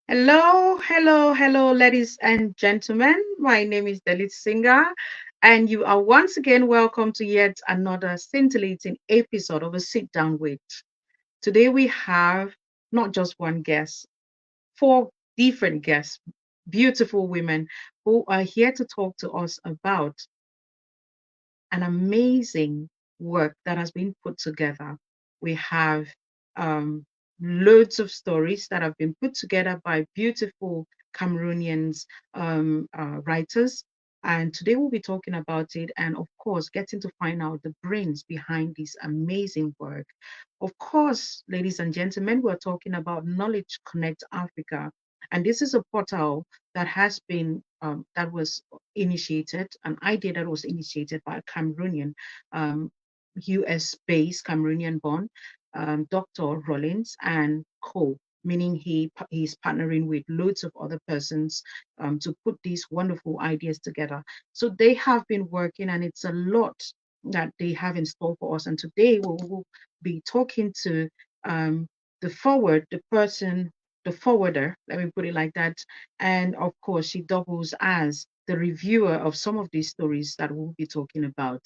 Hello, ladies and gentlemen. My name is Delly Singah, and you are once again welcome to yet another scintillating episode of a Sit Down With. Today we have not just one guest, four different guests, beautiful women who are here to talk to us about an amazing work that has been put together. We have um, loads of stories that have been put together by beautiful Cameroonians writers. And today we'll be talking about it and, of course, getting to find out the brains behind this amazing work. Of course, ladies and gentlemen, we're talking about Knowledge Connect Africa. And this is a portal that has been, that was initiated, an idea that was initiated by a Cameroonian, US-based Cameroonian born Dr. Rollins and co, meaning he's partnering with loads of other persons to put these wonderful ideas together. So they have been working, and it's a lot that they have in store for us. And today we will be talking to um, the person, the forwarder, let me put it like that. And of course, she doubles as the reviewer of some of these stories that we'll be talking about.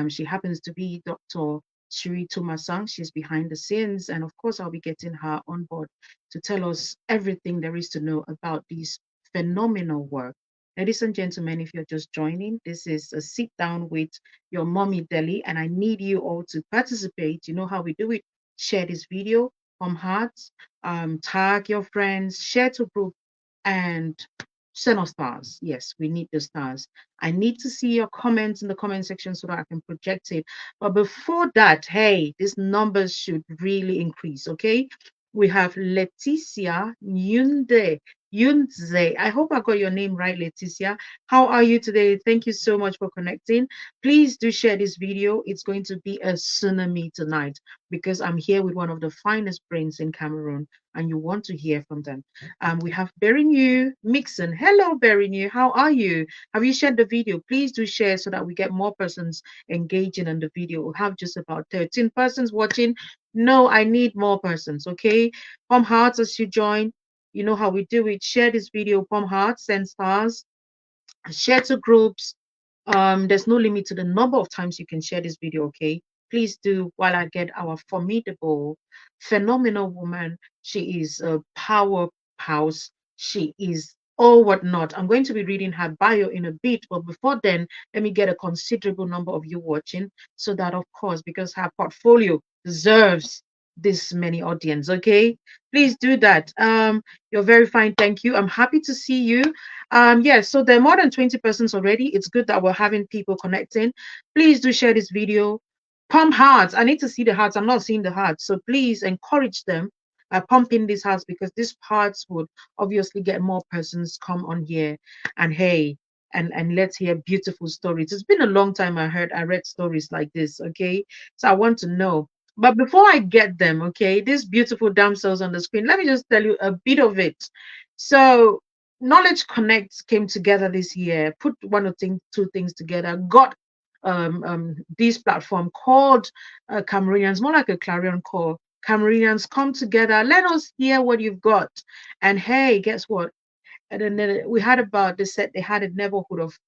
She happens to be Dr. Swirri Tumasang. She's behind the scenes. And of course, I'll be getting her on board to tell us everything there is to know about this phenomenal work. Ladies and gentlemen, if you're just joining, this is a sit down with your mommy Delly, and I need you all to participate. You know how we do it. Share this video from hearts, tag your friends, share to group, and send us stars. Yes, we need the stars. I need to see your comments in the comment section so that I can project it. But before that, hey, these numbers should really increase, okay? We have Leticia Yunde. Yunze. I hope I got your name right, Leticia. How are you today? Thank you so much for connecting. Please do share this video. It's going to be a tsunami tonight because I'm here with one of the finest brains in Cameroon and you want to hear from them. We have Berinu Mixon. Hello, Berinu. How are you? Have you shared the video? Please do share so that we get more persons engaging in the video. We have just about 13 persons watching. No, I need more persons, okay? Palm hearts as you join. You know how we do it. Share this video, palm hearts, send stars, share to groups. There's no limit to the number of times you can share this video, okay? Please do while I get our formidable, phenomenal woman. She is a powerhouse. She is all whatnot. I'm going to be reading her bio in a bit, but before then, let me get a considerable number of you watching so that, of course, because her portfolio deserves this many audience, okay? Please do that. You're very fine. Thank you. I'm happy to see you. Yes, so there are more than 20 persons already. It's good that we're having people connecting. Please do share this video. Pump hearts. I need to see the hearts. I'm not seeing the hearts. So please encourage them. Pump in these hearts because these hearts would obviously get more persons come on here. And hey, and let's hear beautiful stories. It's been a long time I read stories like this. Okay. So I want to know. But before I get them, okay, these beautiful damsels on the screen, let me just tell you a bit of it. So Knowledge Connect came together this year, put two things together, got this platform called Cameroonians, more like a clarion call. Cameroonians come together, let us hear what you've got. And hey, guess what? And then we had about, they said they had a neighborhood of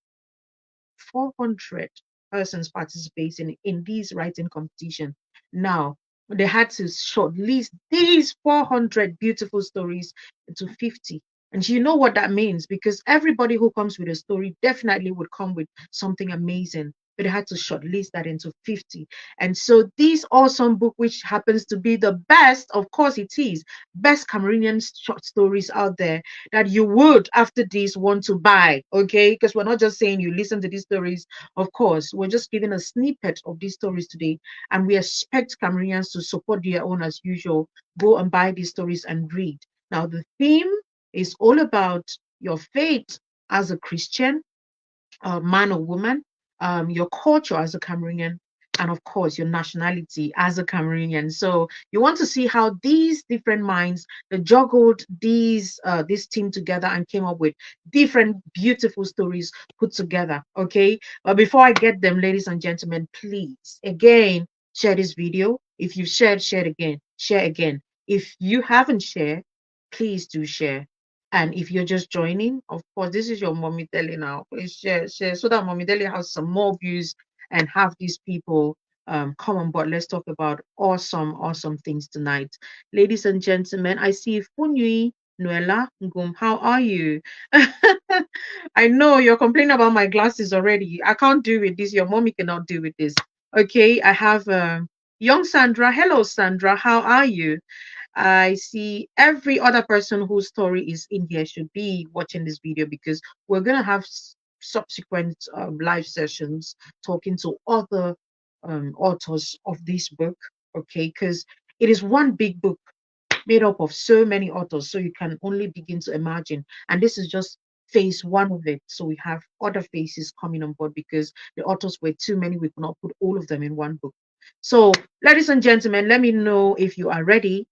400 persons participating in these writing competition. Now, they had to shortlist these 400 beautiful stories into 50. And you know what that means because everybody who comes with a story definitely would come with something amazing. But they had to shortlist that into 50. And so this awesome book, which happens to be the best, of course it is, best Cameroonian short stories out there that you would after this want to buy, okay? Because we're not just saying you listen to these stories. Of course, we're just giving a snippet of these stories today, and we expect Cameroonians to support their own as usual. Go and buy these stories and read. Now, the theme is all about your faith as a Christian, man or woman, your culture as a Cameroonian, and of course your nationality as a Cameroonian. So you want to see how these different minds they juggled this team together and came up with different beautiful stories put together. Okay, but before I get them, ladies and gentlemen, please again share this video. If you've shared, share again, share again. If you haven't shared, please do share. And if you're just joining, of course, this is your mommy Delly now. Please share so that mommy Delly has some more views and have these people come on board. Let's talk about awesome things tonight. Ladies and gentlemen, I see Funyi Nuela Ngum. How are you? I know you're complaining about my glasses already. I can't do with this. Your mommy cannot do with this. Okay, I have young Sandra. Hello, Sandra. How are you? I see every other person whose story is in here should be watching this video because we're going to have subsequent live sessions talking to other authors of this book, okay? Because it is one big book made up of so many authors, so you can only begin to imagine. And this is just phase one of it. So we have other phases coming on board because the authors were too many. We could not put all of them in one book. So, ladies and gentlemen, let me know if you are ready.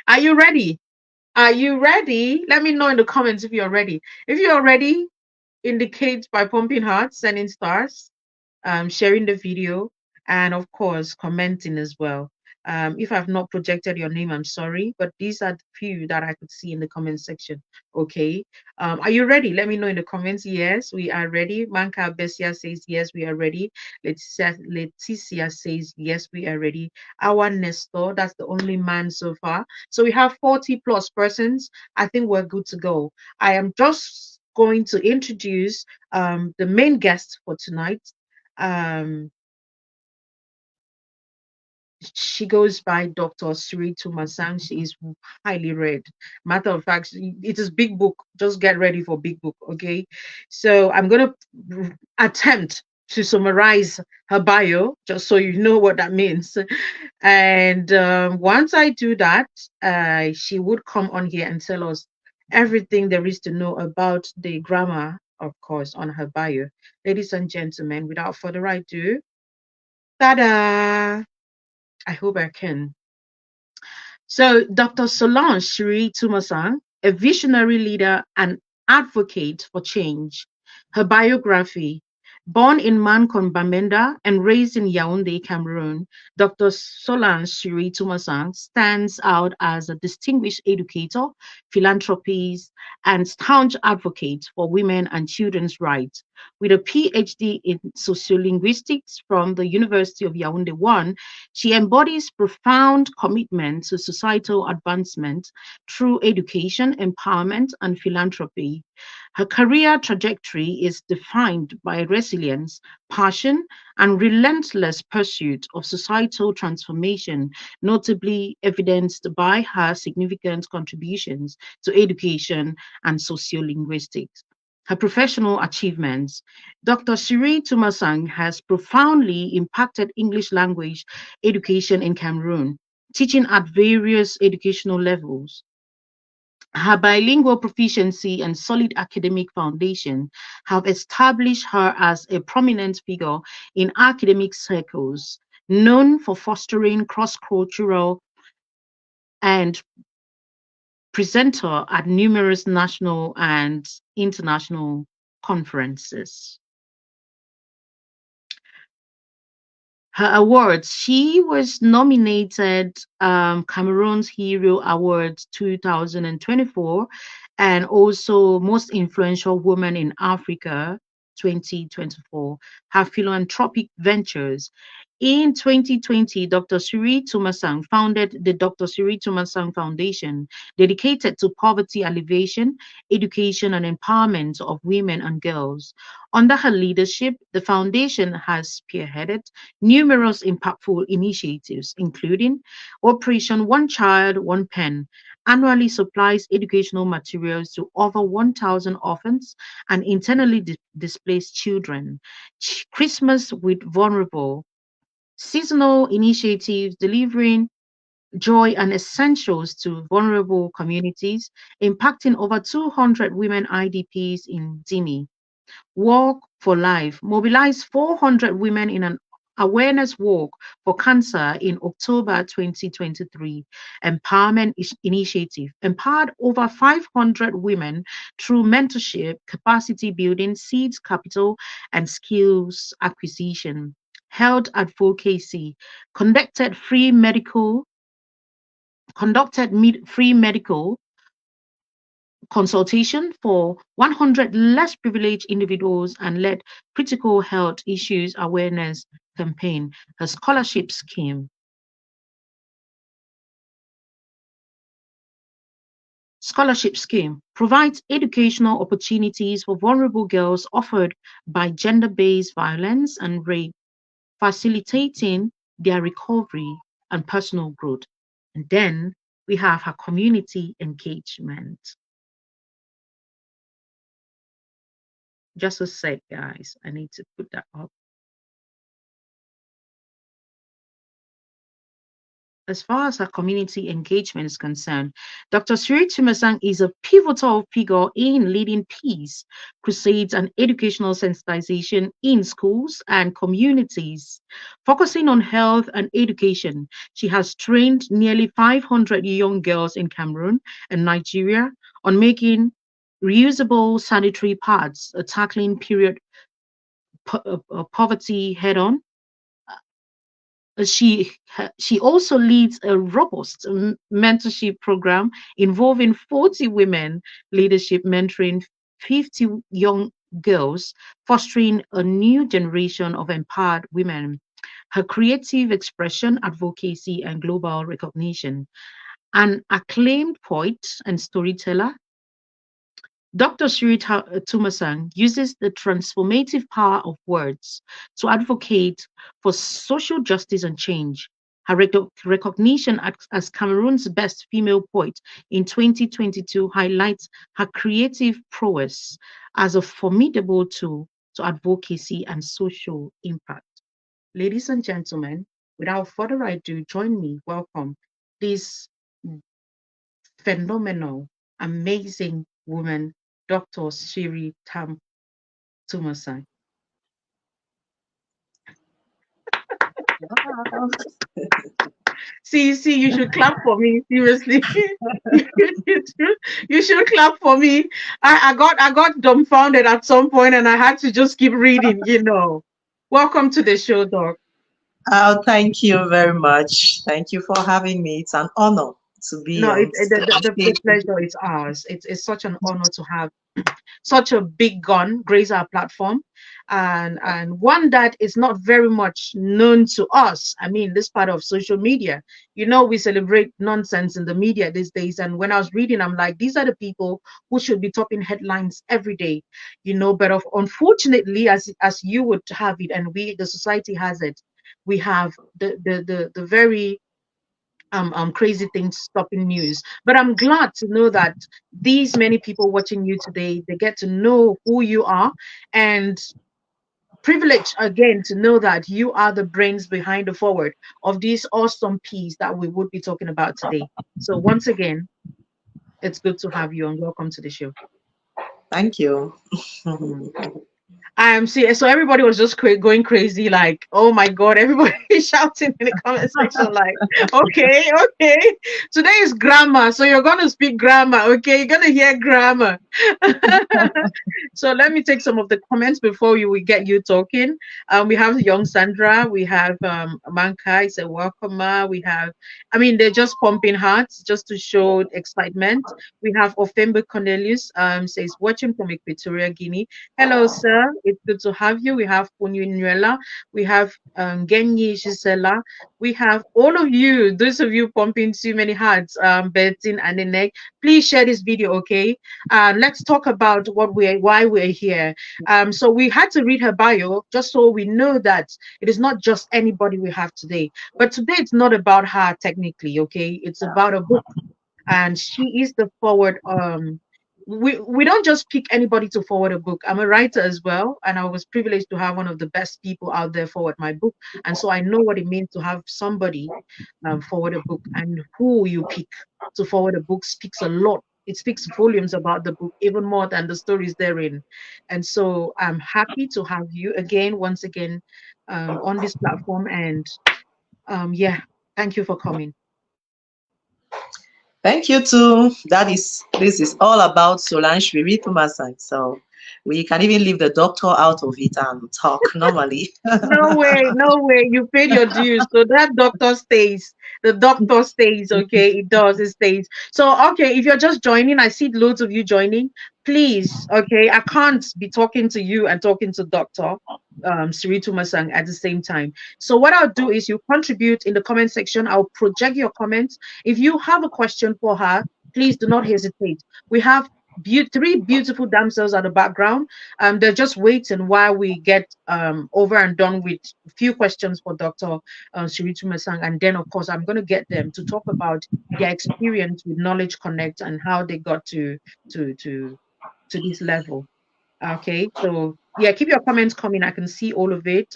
Are you ready? Are you ready? Let me know in the comments if you're ready. If you're ready, indicate by pumping hearts, sending stars, sharing the video, and of course, commenting as well. If I've not projected your name, I'm sorry, but these are the few that I could see in the comment section. Okay. Are you ready? Let me know in the comments. Yes, we are ready. Manka Bessia says, yes, we are ready. Leticia says, yes, we are ready. Our Nestor, that's the only man so far. So we have 40 plus persons. I think we're good to go. I am just going to introduce the main guest for tonight. Um, she goes by Dr. Swirri Tumasang. She is highly read. Matter of fact, it is big book. Just get ready for big book, okay? So I'm gonna attempt to summarize her bio, just so you know what that means. And once I do that, she would come on here and tell us everything there is to know about the grammar, of course, on her bio. Ladies and gentlemen, without further ado, ta-da! I hope I can. So, Dr. Solange Swirri Tumasang, a visionary leader and advocate for change. Her biography. Born in Mankon, Bamenda and raised in Yaoundé, Cameroon, Dr. Solange Swirri Tumasang stands out as a distinguished educator, philanthropist, and staunch advocate for women and children's rights. With a PhD in sociolinguistics from the University of Yaoundé 1, she embodies profound commitment to societal advancement through education, empowerment, and philanthropy. Her career trajectory is defined by resilience, passion, and relentless pursuit of societal transformation, notably evidenced by her significant contributions to education and sociolinguistics. Her professional achievements. Dr. Swirri Tumasang has profoundly impacted English language education in Cameroon, teaching at various educational levels. Her bilingual proficiency and solid academic foundation have established her as a prominent figure in academic circles, known for fostering cross-cultural and presenter at numerous national and international conferences. Her awards. She was nominated Cameroon's Hero Award 2024 and also Most Influential Woman in Africa 2024. Her philanthropic ventures. In 2020, Dr. Swirri Tumasang founded the Dr. Swirri Tumasang Foundation, dedicated to poverty alleviation, education, and empowerment of women and girls. Under her leadership, the foundation has spearheaded numerous impactful initiatives, including Operation One Child, One Pen, annually supplies educational materials to over 1,000 orphans and internally displaced children. Christmas with Vulnerable, seasonal initiatives delivering joy and essentials to vulnerable communities, impacting over 200 women IDPs in Dimi. Walk for Life mobilized 400 women in an awareness walk for cancer in October 2023. Empowerment Initiative empowered over 500 women through mentorship, capacity building, seeds capital, and skills acquisition. Health advocacy conducted free medical conducted free medical consultation for 100 less privileged individuals and led critical health issues awareness campaign. Her scholarship scheme provides educational opportunities for vulnerable girls offered by gender-based violence and rape, facilitating their recovery and personal growth. And then we have her community engagement. Just a sec, guys. I need to put that up. As far as her community engagement is concerned, Dr. Swirri Tumasang is a pivotal figure in leading peace crusades and educational sensitization in schools and communities. Focusing on health and education, she has trained nearly 500 young girls in Cameroon and Nigeria on making reusable sanitary pads, tackling period poverty head on. She also leads a robust mentorship program involving 40 women, leadership mentoring 50 young girls, fostering a new generation of empowered women. Her creative expression, advocacy, and global recognition. An acclaimed poet and storyteller, Dr. Swirri Tumasang uses the transformative power of words to advocate for social justice and change. Her recognition as Cameroon's best female poet in 2022 highlights her creative prowess as a formidable tool to advocacy and social impact. Ladies and gentlemen, without further ado, join me, welcome this phenomenal, amazing woman, Dr. Swirri Tumasang. Wow. See, you should clap for me. Seriously, you should clap for me. I got dumbfounded at some point, and I had to just keep reading. Welcome to the show, Doc. Oh, thank you very much. Thank you for having me. It's an honor to be No, on the stage. pleasure is ours. It's such an honor to have such a big gun grace our platform, and one that is not very much known to us. I mean, this part of social media, we celebrate nonsense in the media these days. And when I was reading, I'm like, these are the people who should be topping headlines every day. But unfortunately, as you would have it, and the society has it, we have the very crazy things stopping news. But I'm glad to know that these many people watching you today, they get to know who you are, and privileged again to know that you are the brains behind the forward of this awesome piece that we would be talking about today. So once again, it's good to have you and welcome to the show. Thank you. Mm. So everybody was just going crazy, like, oh my God, everybody shouting in the comment section, like, okay, okay, today is grammar, so you're gonna speak grammar, okay, you're gonna hear grammar. So let me take some of the comments before we get you talking. We have young Sandra, we have Manka, it's a welcomer, we have, I mean, they're just pumping hearts just to show excitement. We have Ofembe Cornelius, says watching from Equatorial Guinea. Hello, sir. It's good to have you. We have Punyuela. We have Genyi Gisela. We have all of you, those of you pumping too many hearts, Bettin and Inek. Please share this video, okay? Let's talk about why we're here. So we had to read her bio just so we know that it is not just anybody we have today. But today it's not about her technically, okay? It's about a book, and she is the forward we don't just pick anybody to forward a book. I'm a writer as well, and I was privileged to have one of the best people out there forward my book, and so I know what it means to have somebody forward a book. And who you pick to forward a book speaks a lot. It speaks volumes about the book, even more than the stories therein. And so I'm happy to have you again, once again, on this platform. And yeah, thank you for coming. Thank you too. This is all about Swirri Tumasang. So We can even leave the doctor out of it and talk normally. No way, no way. You paid your dues. So that doctor stays. The doctor stays, okay? It does, it stays. So, okay, if you're just joining, I see loads of you joining. Please, okay, I can't be talking to you and talking to Dr. Swirri Tumasang at the same time. So what I'll do is you contribute in the comment section. I'll project your comments. If you have a question for her, please do not hesitate. We have three beautiful damsels at the background. They're just waiting while we get over and done with a few questions for Dr. Swirri Tumasang, and then of course I'm going to get them to talk about their experience with Knowledge Connect and how they got to to to this level. Okay, so yeah, keep your comments coming. I can see all of it.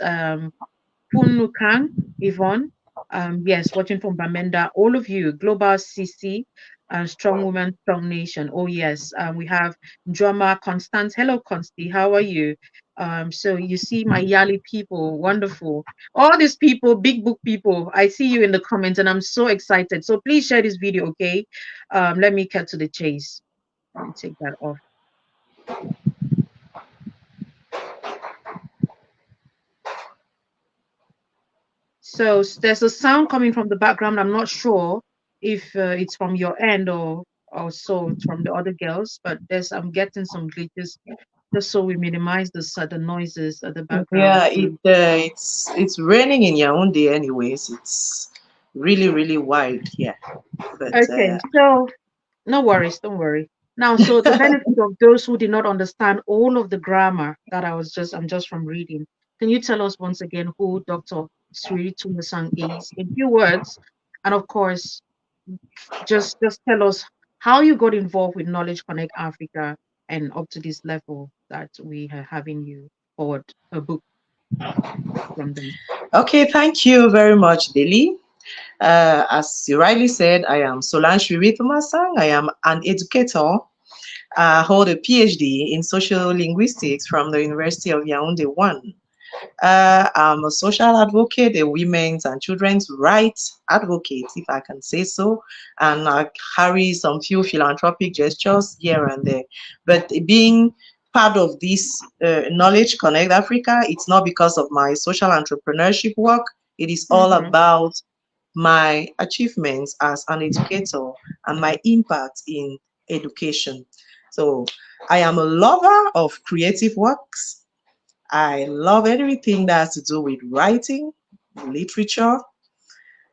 Punukang, Yvonne, yes, watching from Bamenda, all of you, Global CC, Strong Woman, Strong Nation. Oh, yes, we have Drama Constance. Hello, Consti, how are you? So you see my Yali people, wonderful. All these people, big book people, I see you in the comments and I'm so excited. So please share this video, okay? Let me cut to the chase. Let me take that off. So there's a sound coming from the background. I'm not sure if it's from your end or so it's from the other girls, but there's I'm getting some glitches just so we minimize the noises at the background. Yeah, So it's raining in Yaoundé anyways. It's really really wild here. But okay, so no worries, don't worry. Now, so the benefit of those who did not understand all of the grammar that I'm just from reading. Can you tell us once again who Dr. Swirri Tumasang is in few words? And of course, just tell us how you got involved with Knowledge Connect Africa and up to this level that we are having you forward a book from them. okay, thank you very much, Delly. As you rightly said, I am Solange Swirri Tumasang. I am an educator. I hold a PhD in social linguistics from the University of Yaoundé 1. I'm a social advocate, a women's and children's rights advocate, if I can say so, and I carry some few philanthropic gestures here and there. But being part of this Knowledge Connect Africa, it's not because of my social entrepreneurship work. It is all Mm-hmm. about my achievements as an educator and my impact in education. So I am a lover of creative works. I love everything that has to do with writing, literature.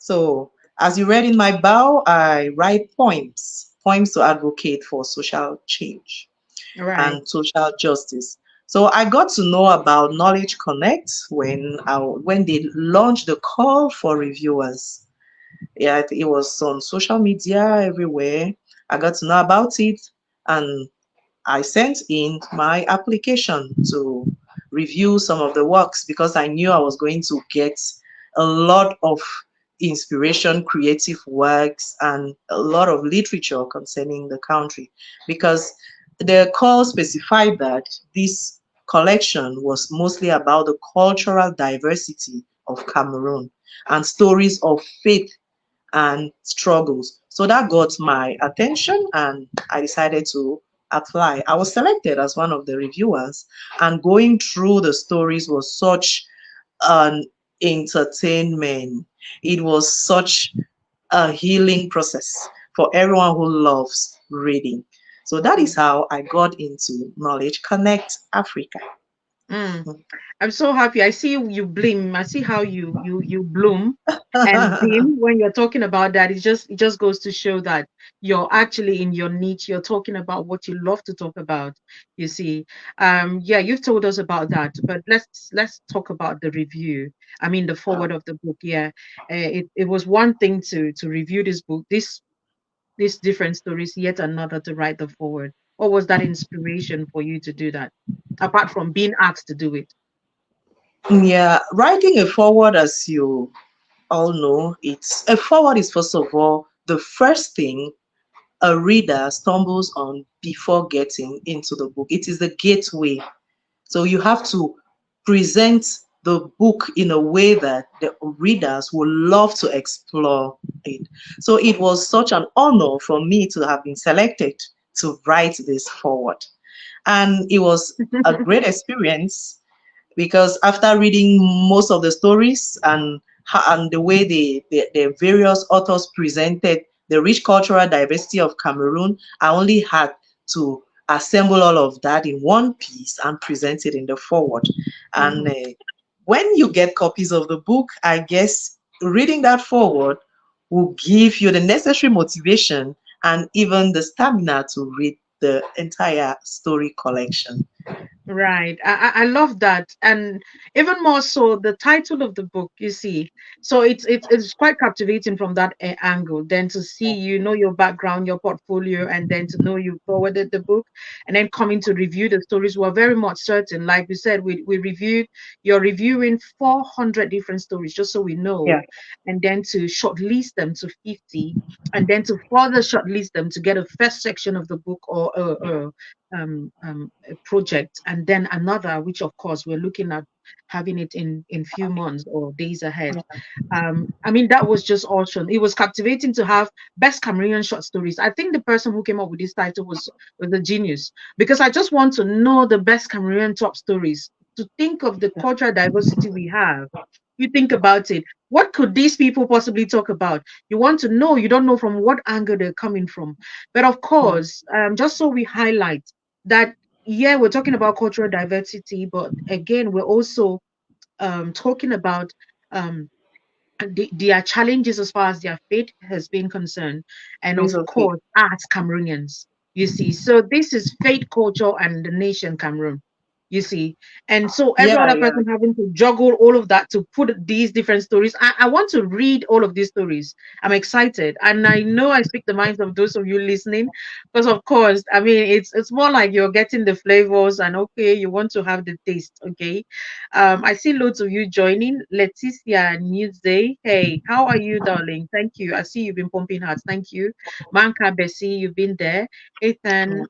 So, as you read in my bio, I write poems to advocate for social change All right. and social justice. So I got to know about Knowledge Connect when they launched the call for reviewers. Yeah, it was on social media everywhere. I got to know about it, and I sent in my application to review some of the works because I knew I was going to get a lot of inspiration, creative works, and a lot of literature concerning the country. Because the call specified that this collection was mostly about the cultural diversity of Cameroon and stories of faith and struggles. So that got my attention and I decided to apply. I was selected as one of the reviewers, and going through the stories was such an entertainment. It was such a healing process for everyone who loves reading. So that is how I got into Knowledge Connect Africa. Mm. I'm so happy. I see you bloom. I see how you bloom and beam when you're talking about that. It just goes to show that you're actually in your niche. You're talking about what you love to talk about. You see, yeah, you've told us about that, but let's talk about the review. I mean, the forward of the book. Yeah, it was one thing to review this book, this different stories, yet another to write the forward. What was that inspiration for you to do that, apart from being asked to do it? Yeah, writing a forward, as you all know, it's a forward is first of all the first thing a reader stumbles on before getting into the book. It is the gateway. So you have to present the book in a way that the readers will love to explore it. So it was such an honor for me to have been selected to write this forward. And it was a great experience because after reading most of the stories and the way the various authors presented the rich cultural diversity of Cameroon, I only had to assemble all of that in one piece and present it in the forward. And Mhm. when you get copies of the book, I guess reading that forward will give you the necessary motivation and even the stamina to read the entire story collection. Right. I love that. And even more so, the title of the book, you see. So it's quite captivating from that angle. Then to see, your background, your portfolio, and then to know you forwarded the book, and then coming to review the stories. We're very much certain. Like we said, we reviewed, you're reviewing 400 different stories, just so we Yeah, know, and then to shortlist them to 50, and then to further shortlist them to get a first section of the book or a project, and then another, which of course we're looking at having it in few months or days ahead. I mean, that was just awesome. It was captivating to have best Cameroonian short stories. I think the person who came up with this title was a genius, because I just want to know the best Cameroonian top stories, to think of the cultural diversity we have. You think about it. What could these people possibly talk about? You want to know, you don't know from what angle they're coming from. But of yeah, course, just so we highlight that, yeah, we're talking about cultural diversity, but again, we're also talking about um, their challenges as far as their faith has been concerned, and it's of okay. course, as Cameroonians, you see. So this is faith, culture, and the nation Cameroon, you see. And so every Yeah, other yeah. person having to juggle all of that to put these different stories. I want to read all of these stories. I'm excited, and I know I speak the minds of those of you listening, because of course, I mean, it's more like you're getting the flavors, and okay, you want to have the taste, okay. I see loads of you joining. Leticia Newsday. Hey, how are you, darling? Thank you. I see you've been pumping hearts. Thank you. Manka Bessie, you've been there. Ethan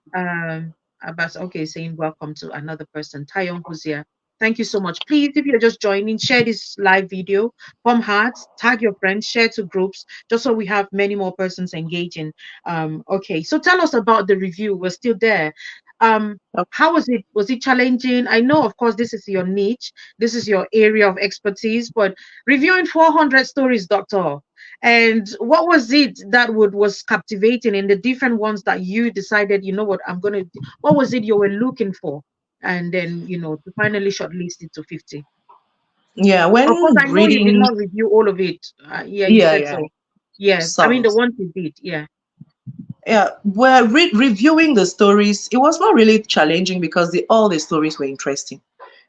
Abbas, okay, saying welcome to another person. Tayon Huzia. Thank you so much. Please, if you're just joining, share this live video, pump hearts, tag your friends, share to groups, just so we have many more persons engaging. Okay, so tell us about the review. We're still there. Um, how was it? Was it challenging? I know, of course, this is your niche, this is your area of expertise, but reviewing 400 stories, Doctor, and what was it that was captivating in the different ones that you decided, you know what, what was it you were looking for? And then, to finally shortlist it to 50. Yeah, Of course, when I know you did reading, not review all of it. Yeah, you yeah, said yeah, so. Yeah, I mean, some. the ones you did. Yeah. Yeah, well, reviewing the stories, it was not really challenging because all the stories were interesting.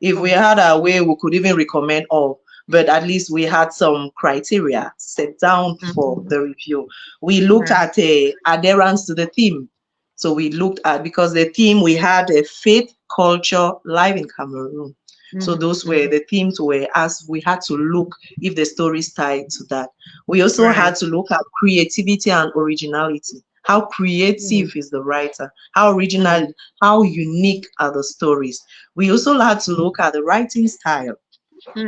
If we Oh. had our way, we could even recommend all, but at least we had some criteria set down for Mm-hmm. the review. We looked Right. at adherence to the theme. So we looked at, because the theme, we had a faith, culture, live in Cameroon. So Mm-hmm. those were Mm-hmm. the themes, were as we had to look if the stories tied to that. We also Right. had to look at creativity and originality. How Mm-hmm. creative is the writer? How Mm-hmm. original, how unique are the stories? We also had to look at the writing style.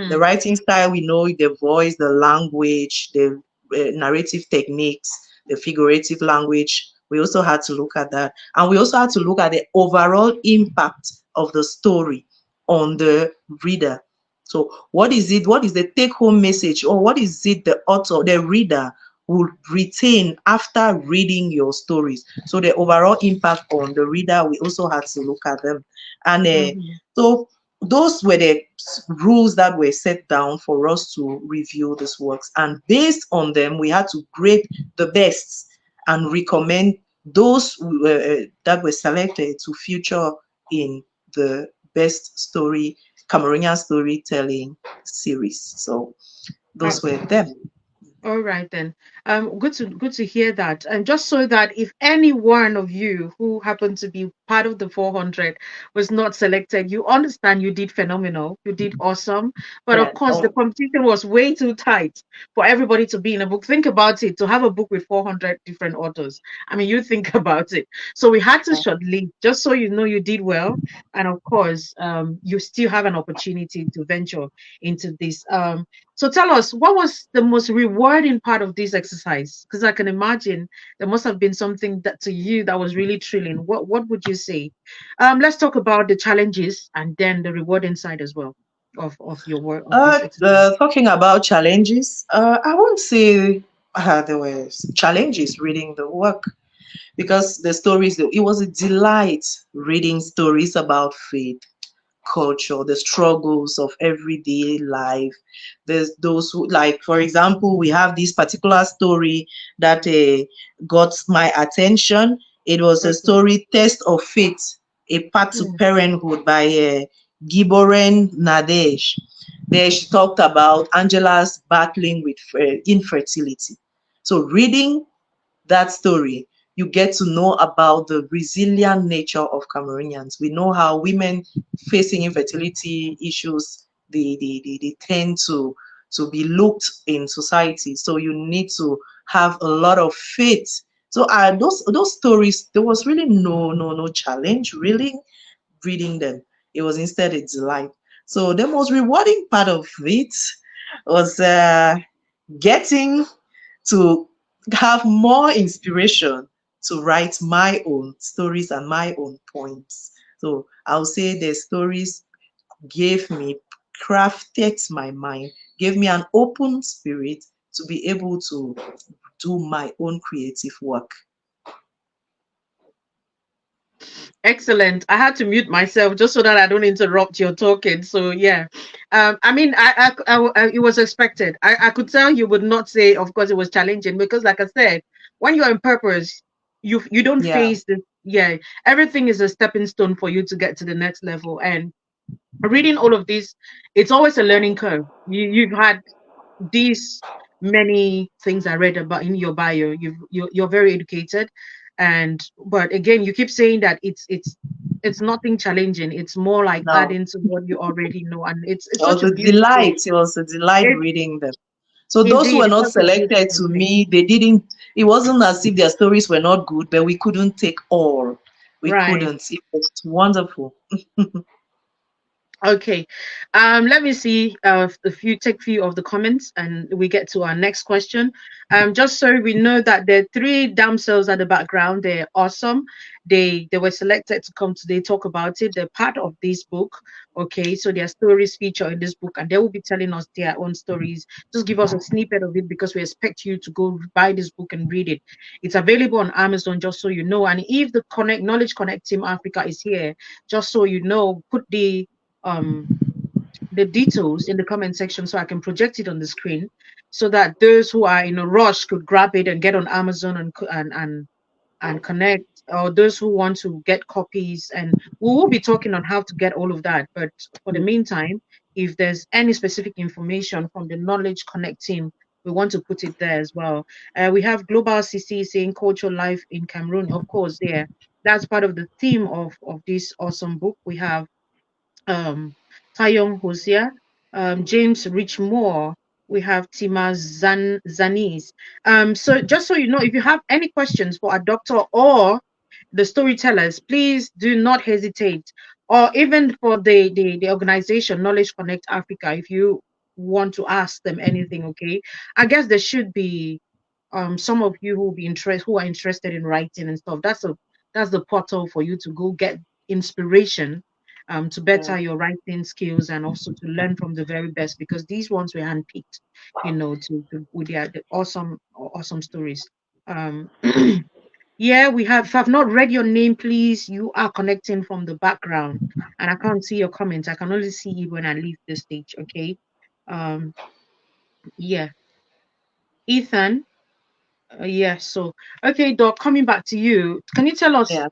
The Mm-hmm. writing style, we know the voice, the language, the narrative techniques, the figurative language. We also had to look at that. And we also had to look at the overall impact of the story on the reader. So, what is it? What is the take home message? Or what is it the author, the reader will retain after reading your stories? So, the overall impact on the reader, we also had to look at them. And Mm-hmm. so, those were the rules that were set down for us to review these works. And based on them, we had to grade the best and recommend those that were selected to feature in the best story, Cameroonian storytelling series. So those were Awesome. them. All right then. Good to hear that. And just so that if any one of you who happened to be part of the 400 was not selected, you understand you did phenomenal. You did awesome. But of Yeah. course, the Oh, competition was way too tight for everybody to be in a book. Think about it, to have a book with 400 different authors. I mean, you think about it. So we had to shortlist, just so you know you did well. And of course, you still have an opportunity to venture into this. So tell us, what was the most rewarding part of this exercise? Because I can imagine there must have been something that to you that was really thrilling. What would you say? Let's talk about the challenges and then the rewarding side as well of your work of this exercise. Talking about challenges, I won't say there were challenges reading the work because the stories, it was a delight reading stories about faith, culture, the struggles of everyday life. There's those who, like, for example, we have this particular story that got my attention. It was a Okay. story, Test of Faith, a Path to Hmm. Parenthood by Giboren Nadesh. There she talked about Angela's battling with infertility. So reading that story, you get to know about the resilient nature of Cameroonians. We know how women facing infertility issues, they tend to be looked in society. So you need to have a lot of faith. So those stories, there was really no challenge really reading them. It was instead a delight. So the most rewarding part of it was getting to have more inspiration to write my own stories and my own points. So I'll say the stories gave me, crafted my mind, gave me an open spirit to be able to do my own creative work. Excellent. I had to mute myself just so that I don't interrupt your talking. So yeah, I mean, it was expected. I could tell you would not say, of course, it was challenging because, like I said, when you're in purpose, you don't Yeah. face the yeah. Everything is a stepping stone for you to get to the next level. And reading all of this, it's always a learning curve. You've had these many things I read about in your bio. You're very educated, and but again, you keep saying that it's nothing challenging. It's more like No. adding to what you already know, and it's It was such a a beautiful. delight. It was a delight It reading them. So those who indeed, were it's not such a selected beautiful to thing. me, they didn't, it wasn't as if their stories were not good, but we couldn't take all. We Right. couldn't. It was wonderful. Okay. Let me see take few of the comments and we get to our next question. Just so we know that the three damsels at the background, they're awesome. They were selected to come today talk about it. They're part of this book. Okay, so their stories feature in this book, and they will be telling us their own stories. Just give us a snippet of it because we expect you to go buy this book and read it. It's available on Amazon, just so you know. And if the Connect Knowledge Connect Team Africa is here, just so you know, put um the details in the comment section so I can project it on the screen so that those who are in a rush could grab it and get on Amazon and connect, or those who want to get copies. And we will be talking on how to get all of that. But for the meantime, if there's any specific information from the Knowledge Connect team, we want to put it there as well. We have Global CC saying cultural life in Cameroon. Of course, yeah, that's part of the theme of this awesome book. We have um, Tayong Hosea, James Richmore. We have Tima Zanis. So just so you know, if you have any questions for a doctor or the storytellers, please do not hesitate. Or even for the organization Knowledge Connect Africa, if you want to ask them anything, okay? I guess there should be some of you who are interested in writing and stuff. That's the portal for you to go get inspiration to better your writing skills and also to learn from the very best because these ones were handpicked, to with the awesome stories. Um, yeah, we have. If I've not read your name, please, you are connecting from the background, and I can't see your comments. I can only see you when I leave the stage. Okay. Um, yeah, Ethan. Yeah. So, okay, Doc. Coming back to you, can you tell us Yeah.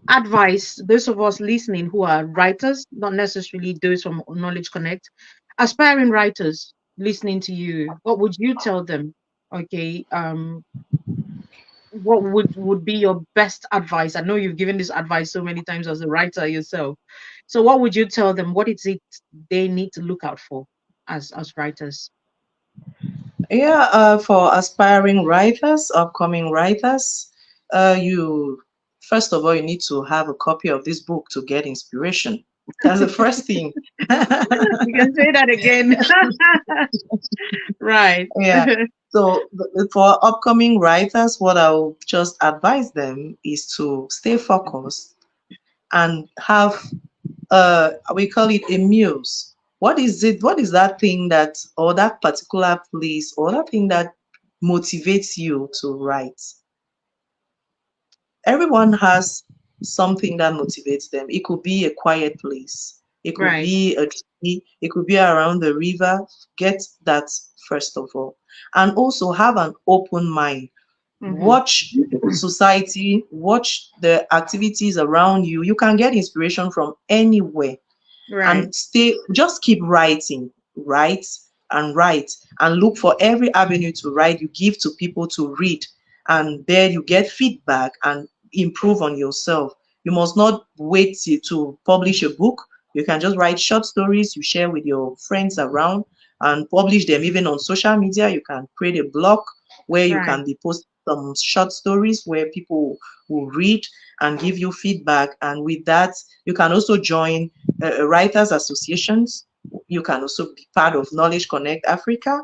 advice, those of us listening who are writers, not necessarily those from Knowledge Connect, aspiring writers listening to you, what would you tell them? Okay, what would be your best advice? I know you've given this advice so many times as a writer yourself. So what would you tell them? What is it they need to look out for as writers? Yeah, for aspiring writers, upcoming writers, you first of all you need to have a copy of this book to get inspiration. That's the first thing. You can say that again. Right. Yeah. So for upcoming writers, what I'll just advise them is to stay focused and have we call it a muse. What is it? What is that thing that or that particular place or that thing that motivates you to write? Everyone has something that motivates them. It could be a quiet place. It could Right. be a tree. It could be around the river. Get that first of all. And also have an open mind. Mm-hmm. Watch society, watch the activities around you. You can get inspiration from anywhere Right. and stay, just keep writing, write and write, and look for every avenue to write you give to people to read, and there you get feedback and improve on yourself. You must not wait to publish a book. You can just write short stories you share with your friends around and publish them even on social media. You can create a blog where you Right. can be posting some short stories where people will read and give you feedback, and with that you can also join writers associations. You can also be part of Knowledge Connect Africa.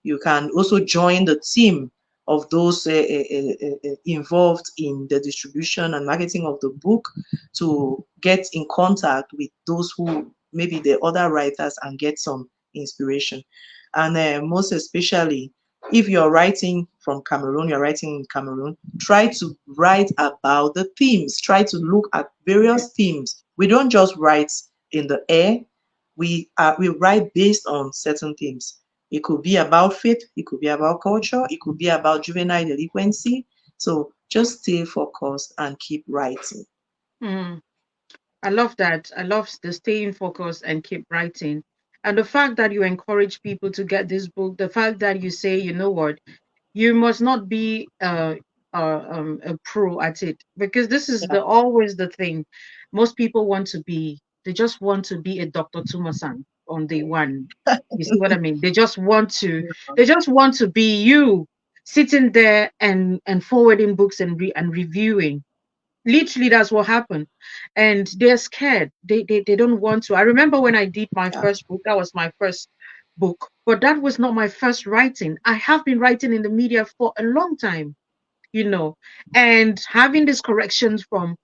You can also join the team of those involved in the distribution and marketing of the book to get in contact with those who maybe the other writers and get some inspiration. And most especially, if you're writing from Cameroon, you're writing in Cameroon, try to write about the themes. Try to look at various themes. We don't just write in the air. We write based on certain themes. It could be about faith, it could be about culture, it could be about juvenile delinquency. So just stay focused and keep writing. Mm. I love that. I love the staying focused and keep writing. And the fact that you encourage people to get this book, the fact that you say, you know what, you must not be a pro at it, because this is Yeah. the always the thing. Most people want to be, they just want to be a Dr. Tumasang on day one. You see what I mean? They just want to be you sitting there and forwarding books and reviewing. Literally, that's what happened. And they're scared. They don't want to. I remember when I did my Yeah. first book, that was my first book, but that was not my first writing. I have been writing in the media for a long time, you know, and having these corrections from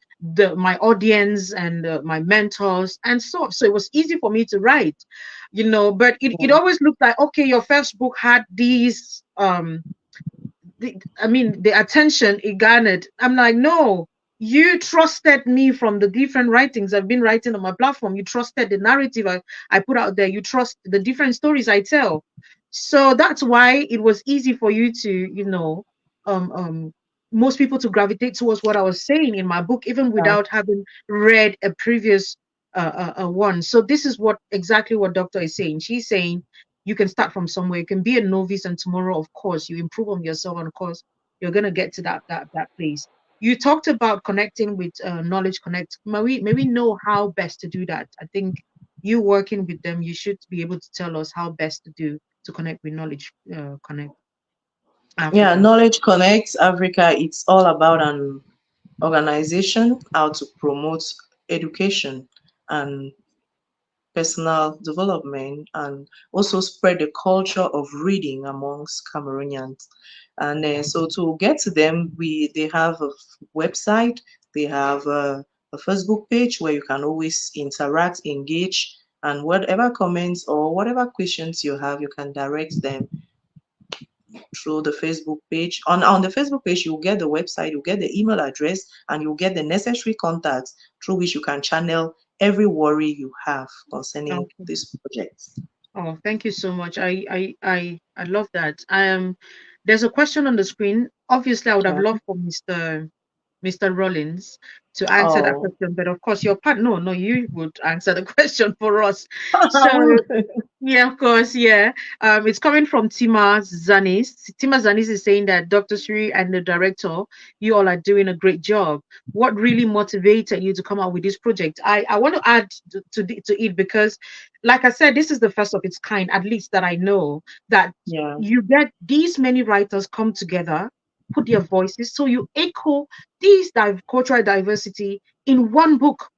my audience and my mentors and stuff. So it was easy for me to write, but it Yeah. always looked like, okay, your first book had these I mean, the attention it garnered. I'm like, no, you trusted me from the different writings I've been writing on my platform. You trusted the narrative I put out there. You trust the different stories I tell. So that's why it was easy for you to, um, um, most people to gravitate towards what I was saying in my book, even Yeah. without having read a previous one. So this is what exactly what Doctor is saying. She's saying you can start from somewhere. You can be a novice, and tomorrow, of course, you improve on yourself, and of course, you're gonna get to that place. You talked about connecting with Knowledge Connect. May we know how best to do that? I think you working with them, you should be able to tell us how best to do to connect with Knowledge Connect Yeah, Africa. Knowledge Connects Africa, it's all about an organization how to promote education and personal development and also spread the culture of reading amongst Cameroonians. And so to get to them, they have a website, they have a Facebook page where you can always interact, engage, and whatever comments or whatever questions you have, you can direct them through the Facebook page. On the Facebook page, you'll get the website, you'll get the email address, and you'll get the necessary contacts through which you can channel every worry you have concerning Okay. this project. Oh, thank you so much. I love that. There's a question on the screen. Obviously, I would have Okay. loved for Mr. Rollins to answer that Oh, question, but of course, your part, no, no, you would answer the question for us. So, yeah, of course, yeah. It's coming from Tima Zanis. Tima Zanis is saying that Dr. Sri and the director, you all are doing a great job. What really motivated you to come out with this project? I want to add to it because, like I said, this is the first of its kind, at least that I know, that yeah, you get these many writers come together, put their voices, so you echo these cultural diversity in one book.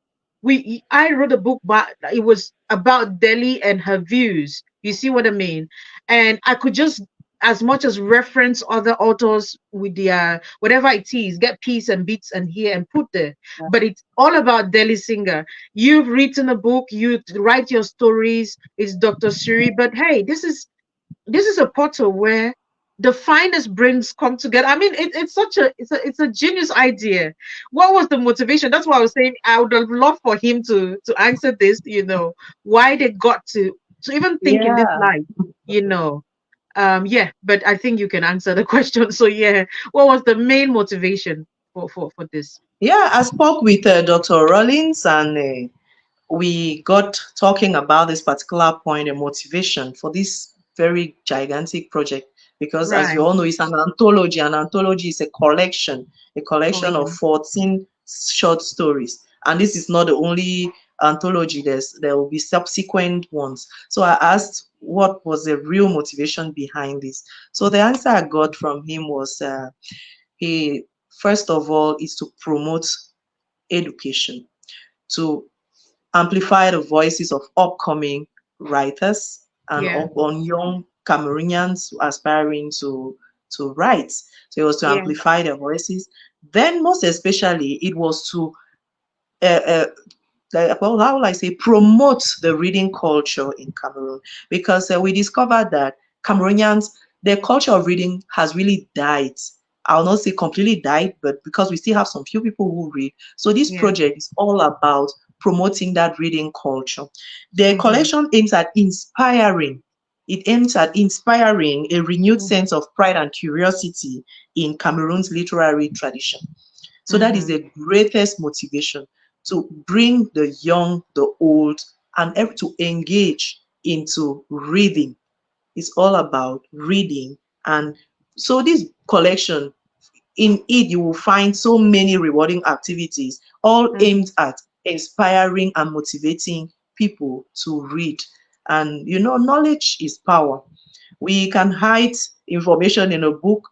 I wrote a book, but it was about Delhi and her views. You see what I mean? And I could just as much as reference other authors with their whatever it is, get piece and bits and here and put there. But it's all about Delly Singer. You've written a book, you write your stories, it's Dr. Swirri. But hey, this is a portal where the finest brains come together. I mean, it's such a genius idea. What was the motivation? That's why I was saying I would have loved for him to answer this. Why they got to even think in this Yeah. light. You know, yeah. But I think you can answer the question. So yeah, what was the main motivation for this? Yeah, I spoke with Dr. Rollins, and we got talking about this particular point and motivation for this very gigantic project, because as you Right. all know, it's an anthology. An anthology is a Oh collection of yeah. 14 short stories, and this is not the only anthology. There will be subsequent ones. So I asked what was the real motivation behind this. So the answer I got from him was, he first of all is to promote education, to amplify the voices of upcoming writers and Yeah. on young Cameroonians aspiring to write. So it was to Yeah. amplify their voices. Then, most especially, it was to uh, uh, well, how will I say, promote the reading culture in Cameroon, because we discovered that Cameroonians, their culture of reading has really died. I'll not say completely died, but because we still have some few people who read. So this Yeah. project is all about promoting that reading culture. The Mm-hmm. collection aims at inspiring. It aims at inspiring a renewed sense of pride and curiosity in Cameroon's literary tradition. So that is Mm-hmm. the greatest motivation, to bring the young, the old, and to engage into reading. It's all about reading. And so this collection, in it, you will find so many rewarding activities, all Mm-hmm. aimed at inspiring and motivating people to read. And knowledge is power. We can hide information in a book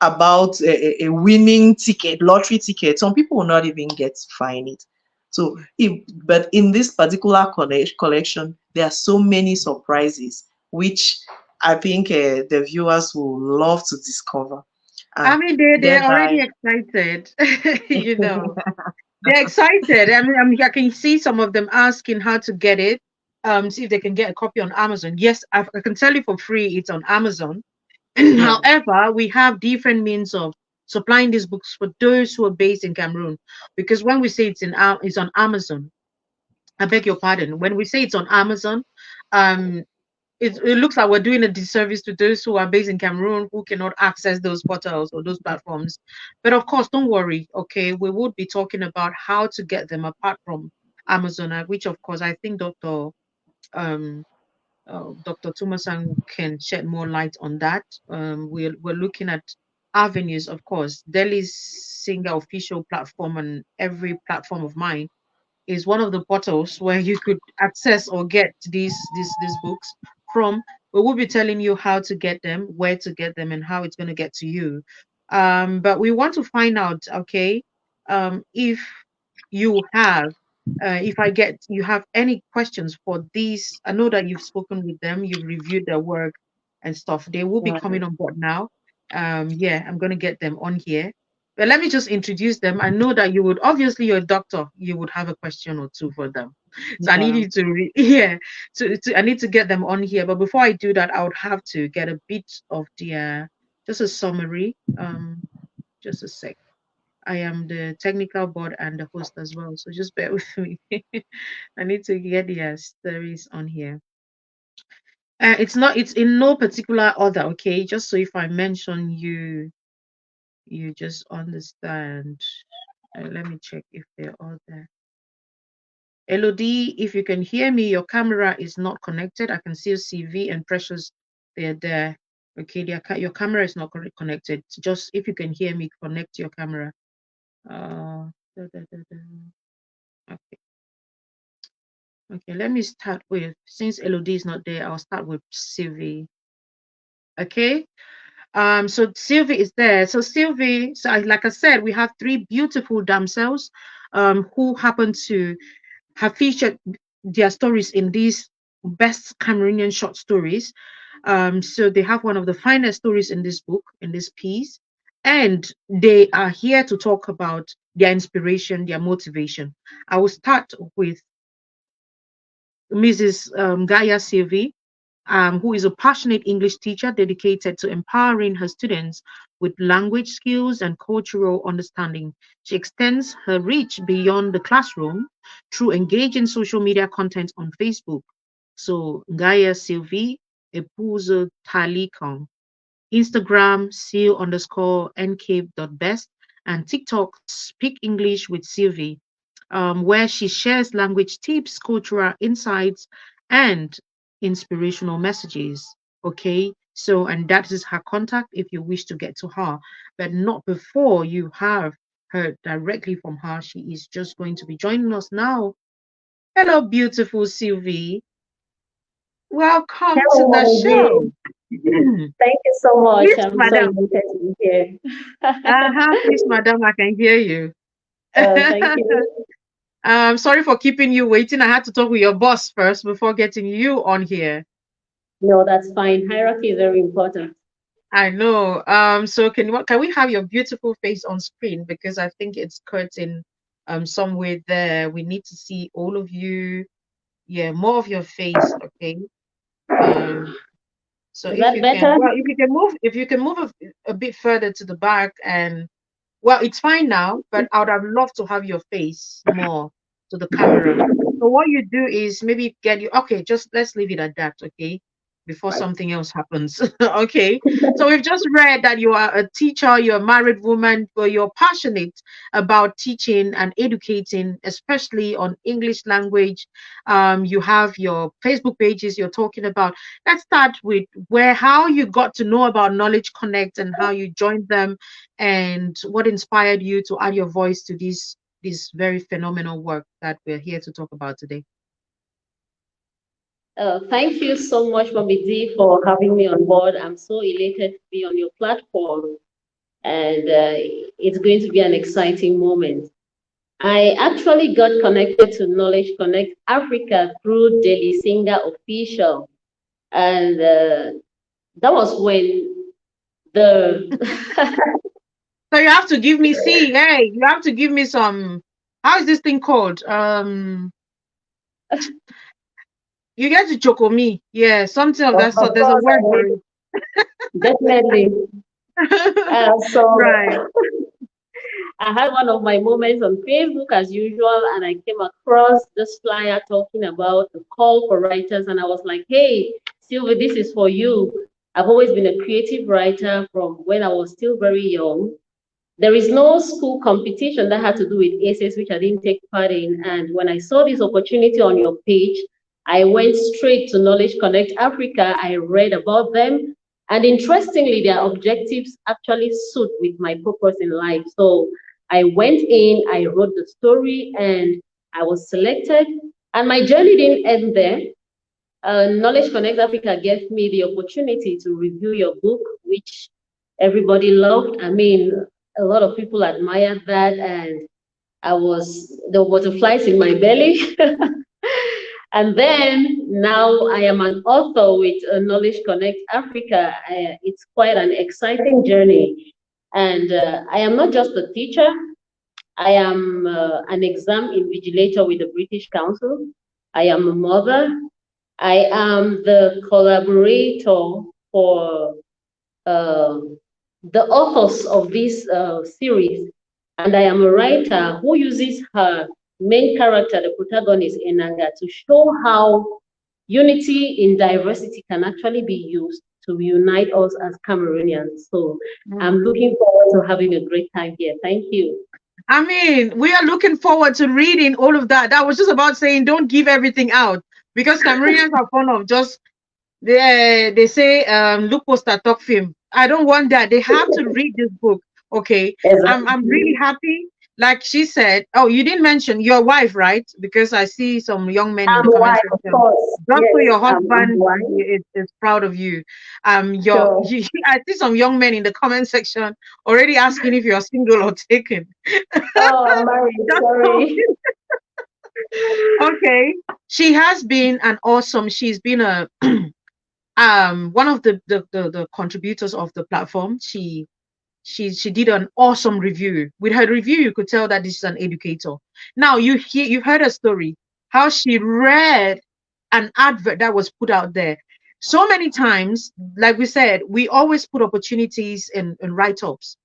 about a winning ticket, lottery ticket. Some people will not even get to find it. So, but in this particular collection, there are so many surprises, which I think the viewers will love to discover. I And mean, they're already thereby, excited. you know, they're excited. I can see some of them asking how to get it. See if they can get a copy on Amazon. Yes, I can tell you for free. It's on Amazon. yeah, However, we have different means of supplying these books for those who are based in Cameroon. Because when we say it's on Amazon, I beg your pardon. When we say it's on Amazon, um, it looks like we're doing a disservice to those who are based in Cameroon who cannot access those portals or those platforms. But of course, don't worry. Okay, we would be talking about how to get them apart from Amazon, which of course I think Um, Dr. Tumasang can shed more light on that. We're looking at avenues, of course. Delhi's single official platform and every platform of mine is one of the portals where you could access or get these books from. We will be telling you how to get them, where to get them, and how it's going to get to you. But we want to find out, okay, if you have, if I get you have any questions for these. I know that you've spoken with them, you've reviewed their work and stuff. They will be coming on board now. Yeah, I'm going to get them on here. But let me just introduce them. I know that you would obviously you're a doctor, you would have a question or two for them. So I need yeah, you to yeah, to I need to get them on here. But before I do that, I would have to get a bit of the just a summary. Just a sec. I am the technical board and the host as well. So just bear with me. I need to get the stories on here. It's in no particular order, okay? Just so if I mention you, you just understand. Let me check if they're all there. Elodie, if you can hear me, your camera is not connected. I can see CV and Precious, they're there. Okay, your camera is not connected. Just if you can hear me, connect your camera. Da, da, da, da. Okay, okay. Let me start with since Elodie is not there, I'll start with CV. Okay. So Sylvie is there. So Sylvie, like I said, we have three beautiful damsels, who happen to have featured their stories in these best Cameroonian short stories. So they have one of the finest stories in this book, in this piece, and they are here to talk about their inspiration, their motivation. I will start with Mrs. Gaia Sylvie, who is a passionate English teacher dedicated to empowering her students with language skills and cultural understanding. She extends her reach beyond the classroom through engaging social media content on Facebook. So, Gaia Sylvie Epuzo Talikong. Instagram, seal_nk.best, and TikTok, Speak English with Sylvie, where she shares language tips, cultural insights, and inspirational messages. Okay, so, and that is her contact if you wish to get to her, but not before you have heard directly from her. She is just going to be joining us now. Hello, beautiful Sylvie. Welcome to Hello, the Mommy show. G. Thank you so much. Please, I'm so madam. elated to be here. Uh-huh, please, madam, I can hear you. Thank you. Sorry for keeping you waiting. I had to talk with your boss first before getting you on here. No, that's fine. Hierarchy is very important. I know. So can we have your beautiful face on screen because I think it's curtain somewhere there. We need to see all of you. Yeah, more of your face, okay? Um, so Is if that you can, better? well, if you can move a bit further to the back and well, it's fine now, but I would have loved to have your face more to the camera. So what you do is maybe get you okay, just let's leave it at that, okay? Before something else happens. Okay. So we've just read that you are a teacher, you're a married woman, but you're passionate about teaching and educating, especially on English language. You have your Facebook pages you're talking about. Let's start with where how you got to know about Knowledge Connect and how you joined them and what inspired you to add your voice to this very phenomenal work that we're here to talk about today. Thank you so much, Mommy D, for having me on board. I'm so elated to be on your platform, and it's going to be an exciting moment. I actually got connected to Knowledge Connect Africa through Delly Singah Official, and that was when the So you have to give me see, hey, you have to give me some how is this thing called? You get to choco me. Yeah, something of that of sort. There's a course word I for did, definitely. So Right. I had one of my moments on Facebook as usual, and I came across this flyer talking about the call for writers, and I was like, "Hey, Sylvie, this is for you." I've always been a creative writer from when I was still very young. There is no school competition that had to do with essays, which I didn't take part in. And when I saw this opportunity on your page, I went straight to Knowledge Connect Africa. I read about them. And interestingly, their objectives actually suit with my purpose in life. So I went in, I wrote the story, and I was selected. And my journey didn't end there. Knowledge Connect Africa gave me the opportunity to review your book, which everybody loved. I mean, a lot of people admired that, and I was the butterflies in my belly. And then now I am an author with Knowledge Connect Africa. It's quite an exciting journey. And I am not just a teacher, I am an exam invigilator with the British Council. I am a mother. I am the collaborator for uh, the authors of this series, and I am a writer who uses her main character, the protagonist, Enanga, to show how unity in diversity can actually be used to unite us as Cameroonians. So I'm looking forward to having a great time here. Thank you. I mean, we are looking forward to reading all of that. That was just about saying don't give everything out because Cameroonians are fond of just they say look poster talk film. I don't want that. They have to read this book. Okay. I'm really Exactly. happy. Like she said, oh, you didn't mention your wife, right? Because I see some young men in I'm the a comment wife, of section. course. Just so Yes, your I'm a husband wife. is proud of you. Your Sure. I see some young men in the comment section already asking if you're single or taken. Oh, I'm married. Just so Sorry. Okay. She has been an awesome. She's been a one of the contributors of the platform. She did an awesome review. With her review, you could tell that this is an educator. Now you've heard a story how she read an advert that was put out there. So many times, like we said, we always put opportunities in write-ups.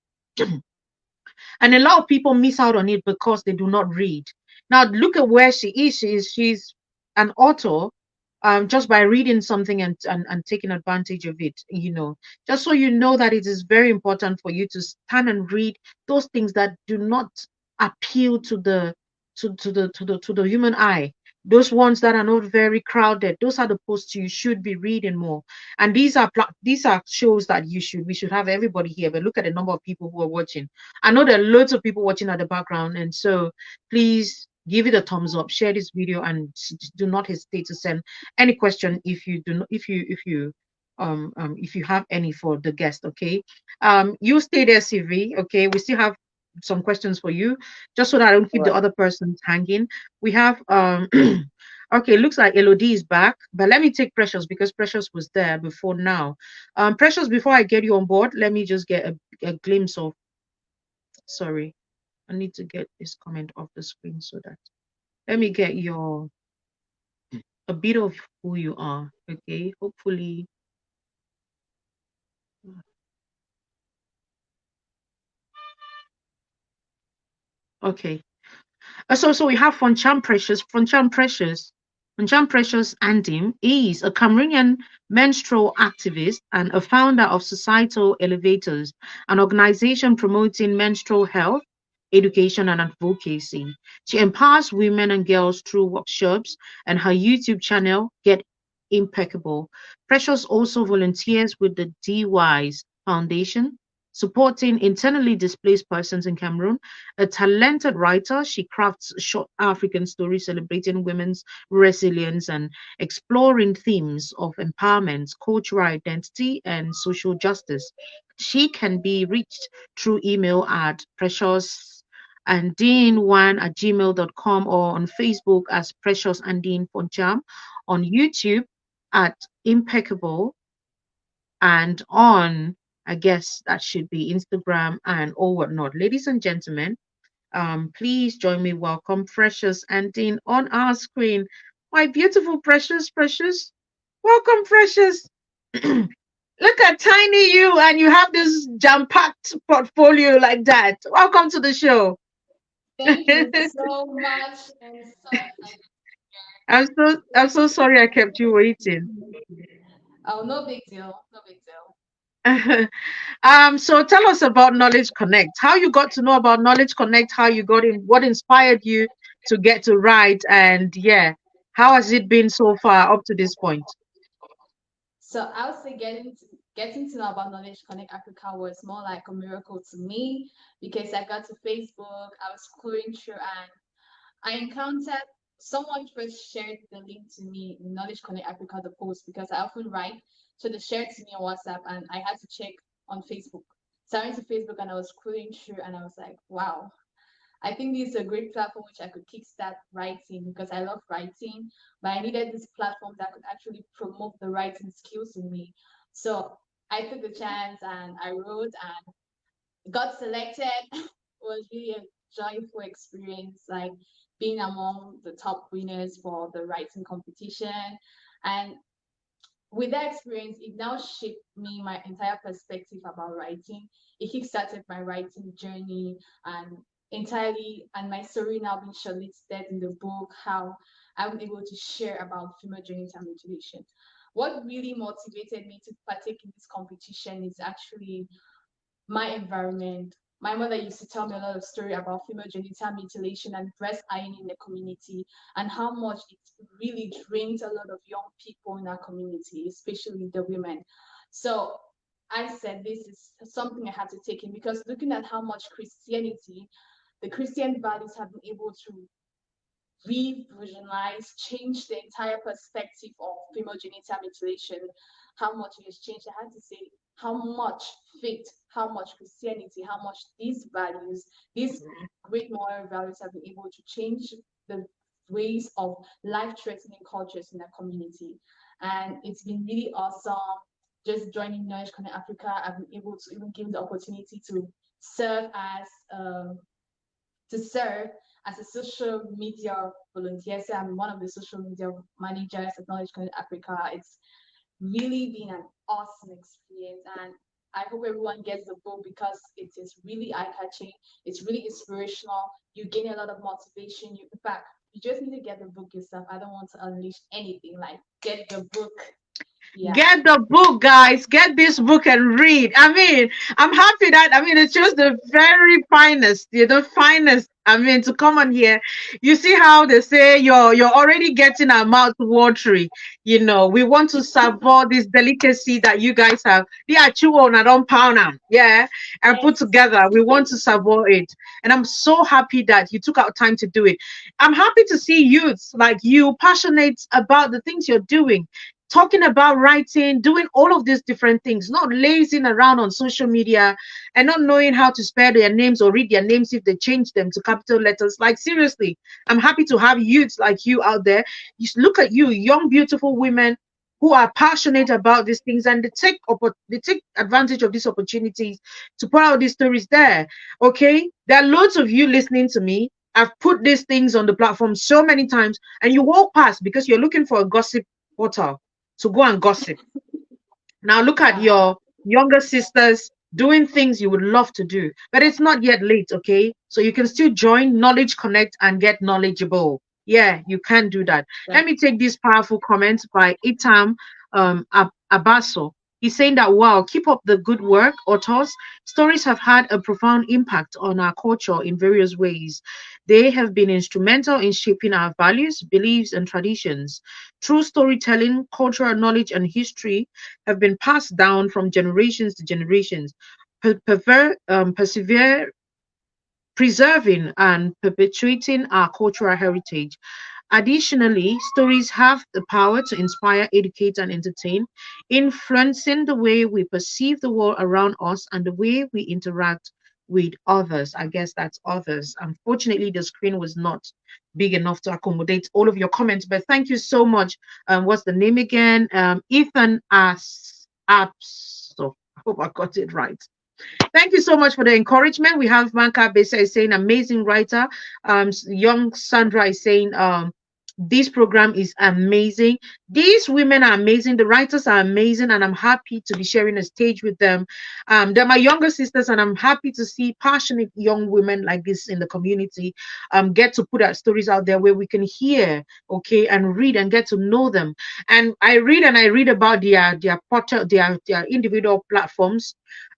And a lot of people miss out on it because they do not read. Now look at where she is. She's an author, just by reading something and taking advantage of it, just so you know that it is very important for you to stand and read those things that do not appeal to the human eye. Those ones that are not very crowded, those are the posts you should be reading more. And these are shows that we should have everybody here. But look at the number of people who are watching. I know there are loads of people watching at the background, and so please give it a thumbs up, share this video, and do not hesitate to send any question if you do not, if you have any for the guest. Okay, you stay there, CV. Okay, we still have some questions for you, just so that I don't keep the Right. other persons hanging. We have okay, looks like Elodie is back, but let me take Precious because Precious was there before now. Precious, before I get you on board, let me just get a glimpse of. Sorry, I need to get this comment off the screen so that let me get your a bit of who you are. Okay, hopefully. Okay. So we have Foncham Precious. Foncham Precious Andim is a Cameroonian menstrual activist and a founder of Societal Elevators, an organization promoting menstrual health, education, and advocacy. She empowers women and girls through workshops, and her YouTube channel, Get Impeccable. Precious also volunteers with the DYS Foundation, supporting internally displaced persons in Cameroon. A talented writer, she crafts short African stories celebrating women's resilience and exploring themes of empowerment, cultural identity, and social justice. She can be reached through email at preciousandine1@gmail.com or on Facebook as Precious Andine Poncham, on YouTube at Impeccable, and on, I guess that should be Instagram and or whatnot. Ladies and gentlemen, please join me. Welcome Precious and Dean on our screen. My beautiful Precious. Welcome, Precious. Look at tiny you, and you have this jam-packed portfolio like that. Welcome to the show. Thank you so much and so excited I'm so sorry I kept you waiting. Oh, no big deal. No big deal. So tell us about Knowledge Connect. How you got to know about Knowledge Connect, how you got in, what inspired you to get to write, and yeah, how has it been so far up to this point? So I would say getting to know about Knowledge Connect Africa was more like a miracle to me because I got to Facebook, I was scrolling through and I encountered someone first shared the link to me in Knowledge Connect Africa, the post, because I often write. So they shared to me on WhatsApp and I had to check on Facebook. So I went to Facebook and I was scrolling through and I was like, wow, I think this is a great platform which I could kickstart writing because I love writing, but I needed this platform that could actually promote the writing skills in me. So I took the chance and I wrote and got selected. It was really a joyful experience, like being among the top winners for the writing competition. And with that experience, it now shaped me my entire perspective about writing. It kickstarted my writing journey and entirely, and my story now being shortlisted in the book, how I was able to share about female genital mutilation. What really motivated me to partake in this competition is actually my environment. My mother used to tell me a lot of story about female genital mutilation and breast ironing in the community and how much it really drains a lot of young people in our community, especially the women. So I said this is something I had to take in because looking at how much Christianity, the Christian values have been able to revolutionize, change the entire perspective of female genital mutilation, how much it has changed. I had to say how much faith, how much Christianity, how much these values, these great moral values have been able to change the ways of life-threatening cultures in the community. And it's been really awesome just joining Knowledge Connect Africa. I've been able to even give the opportunity serve as um, to serve as a social media volunteer. So I'm one of the social media managers at Knowledge Connect Africa. It's really been an awesome experience, and I hope everyone gets the book because it is really eye-catching. It's really inspirational. You gain a lot of motivation. In fact, you just need to get the book yourself. I don't want to unleash anything. Like, get the book. Yeah. Get the book, guys. Get this book and read. I mean, I'm happy that it's just the very finest, the finest. I mean, to come on here, you see how they say you're already getting our mouth watery. We want to savor this delicacy that you guys have. They are chew on a don't pound 'em, yeah, and put Yes. together. We want to savor it, and I'm so happy that you took out time to do it. I'm happy to see youths like you passionate about the things you're doing, talking about writing, doing all of these different things, not lazing around on social media and not knowing how to spell their names or read their names if they change them to capital letters. Like, seriously, I'm happy to have youths like you out there. Look at you, young, beautiful women who are passionate about these things, and they take advantage of these opportunities to put out these stories there. Okay, there are loads of you listening to me. I've put these things on the platform so many times, and you walk past because you're looking for a gossip portal to go and gossip. Now look at Yeah. your younger sisters doing things you would love to do, but it's not yet late, okay? So you can still join Knowledge Connect and get knowledgeable. Yeah, you can do that. Let me take this powerful comment by Itam Abaso. He's saying that, wow, keep up the good work, authors. Stories have had a profound impact on our culture in various ways. They have been instrumental in shaping our values, beliefs, and traditions. Through storytelling, cultural knowledge, and history have been passed down from generations to generations, persevere, preserving and perpetuating our cultural heritage. Additionally, stories have the power to inspire, educate, and entertain, influencing the way we perceive the world around us and the way we interact with others. I guess that's others. Unfortunately, the screen was not big enough to accommodate all of your comments, but thank you so much. What's the name again? Ethan Apso. I hope I got it right. Thank you so much for the encouragement. We have Manka Besa is saying amazing writer. Young Sandra is saying this program is amazing. These women are amazing. The writers are amazing, and I'm happy to be sharing a stage with them. They're my younger sisters, and I'm happy to see passionate young women like this in the community get to put our stories out there where we can hear, okay, and read and get to know them. And I read about their portal, their individual platforms.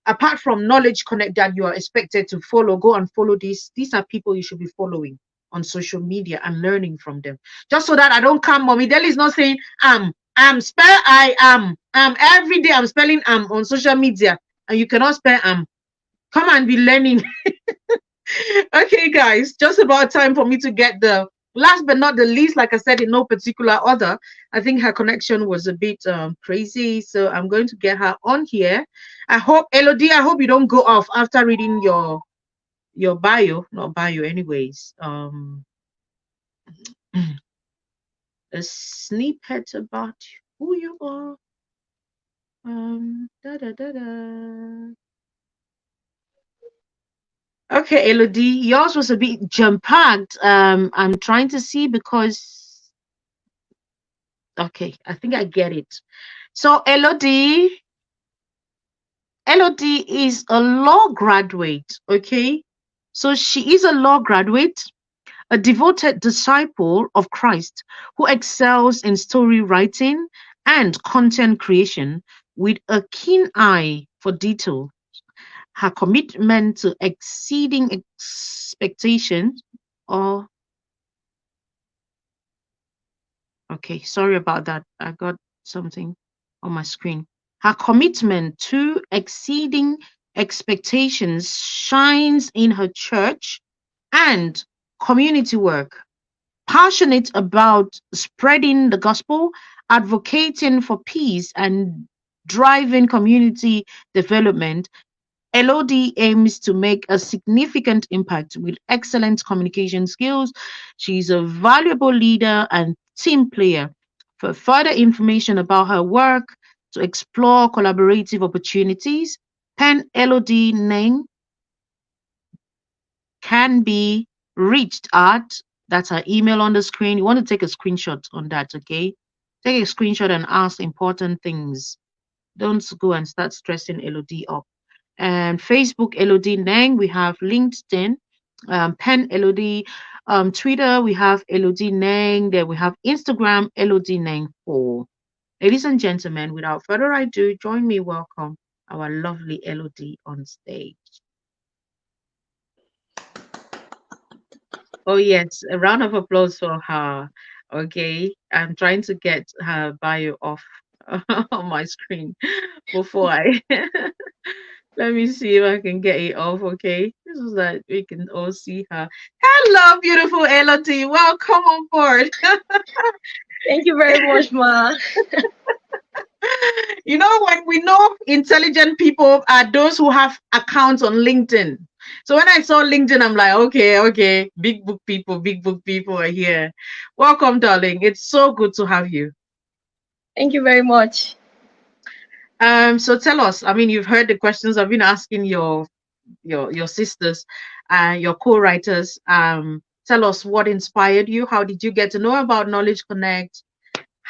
Apart from Knowledge Connect that you are expected to follow, go and follow these. These are people you should be following on social media and learning from them. Just so that I don't come, Mommy Delly is not saying spell I am. Every day I'm spelling on social media, and you cannot spell Come and be learning. Okay, guys, just about time for me to get the last but not the least. Like I said, in no particular order, I think her connection was a bit crazy, so I'm going to get her on here. I hope, Elodie, I hope you don't go off after reading your bio, not bio, anyways. A snippet about who you are. Da da da da. Okay, Elodie, yours was a bit jam-packed. I'm trying to see because, okay, I think I get it. So Elodie is a law graduate, okay? So she is a law graduate, a devoted disciple of Christ who excels in story writing and content creation with a keen eye for detail. Her commitment to exceeding expectations, or okay, sorry about that. I got something on my screen. Her commitment to exceeding expectations shines in her church and community work. Passionate about spreading the gospel, advocating for peace, and driving community development, Elodie aims to make a significant impact with excellent communication skills. She's a valuable leader and team player. For further information about her work, to explore collaborative opportunities, pen Elodie Neng can be reached at, that's her email on the screen. You want to take a screenshot on that, okay? Take a screenshot and ask important things. Don't go and start stressing Elodie up. And Facebook Elodie Neng, we have LinkedIn, Pen Elodie, Twitter, we have Elodie Neng, then we have Instagram Elodie Neng 4. Ladies and gentlemen, without further ado, join me welcome our lovely Elodie on stage. Oh yes, a round of applause for her. Okay, I'm trying to get her bio off on my screen before I let me see if I can get it off. Okay, this is that we can all see her. Hello, beautiful Elodie. Welcome on board. Thank you very much, Ma. You know, when we know intelligent people are those who have accounts on LinkedIn. So when I saw LinkedIn, I'm like, okay, big book people are here. Welcome, darling. It's so good to have you. Thank you very much. So tell us, I mean, you've heard the questions I've been asking your sisters and your co-writers. Tell us what inspired you. How did you get to know about Knowledge Connect?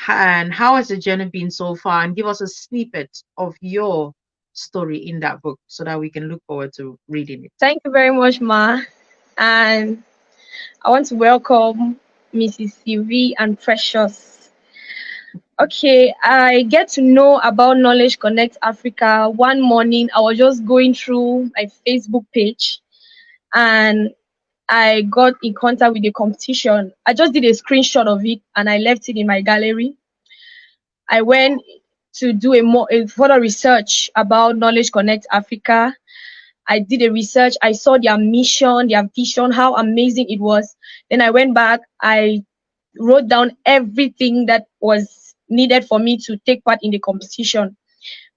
And how has the journey been so far? And give us a snippet of your story in that book so that we can look forward to reading it. Thank you very much, Ma. And I want to welcome Mrs. Sylvie and Precious. Okay, I get to know about Knowledge Connect Africa. One morning, I was just going through my Facebook page and I got in contact with the competition. I just did a screenshot of it and I left it in my gallery. I went to do a further research about Knowledge Connect Africa. I did a research. I saw their mission, their vision, how amazing it was. Then I went back. I wrote down everything that was needed for me to take part in the competition.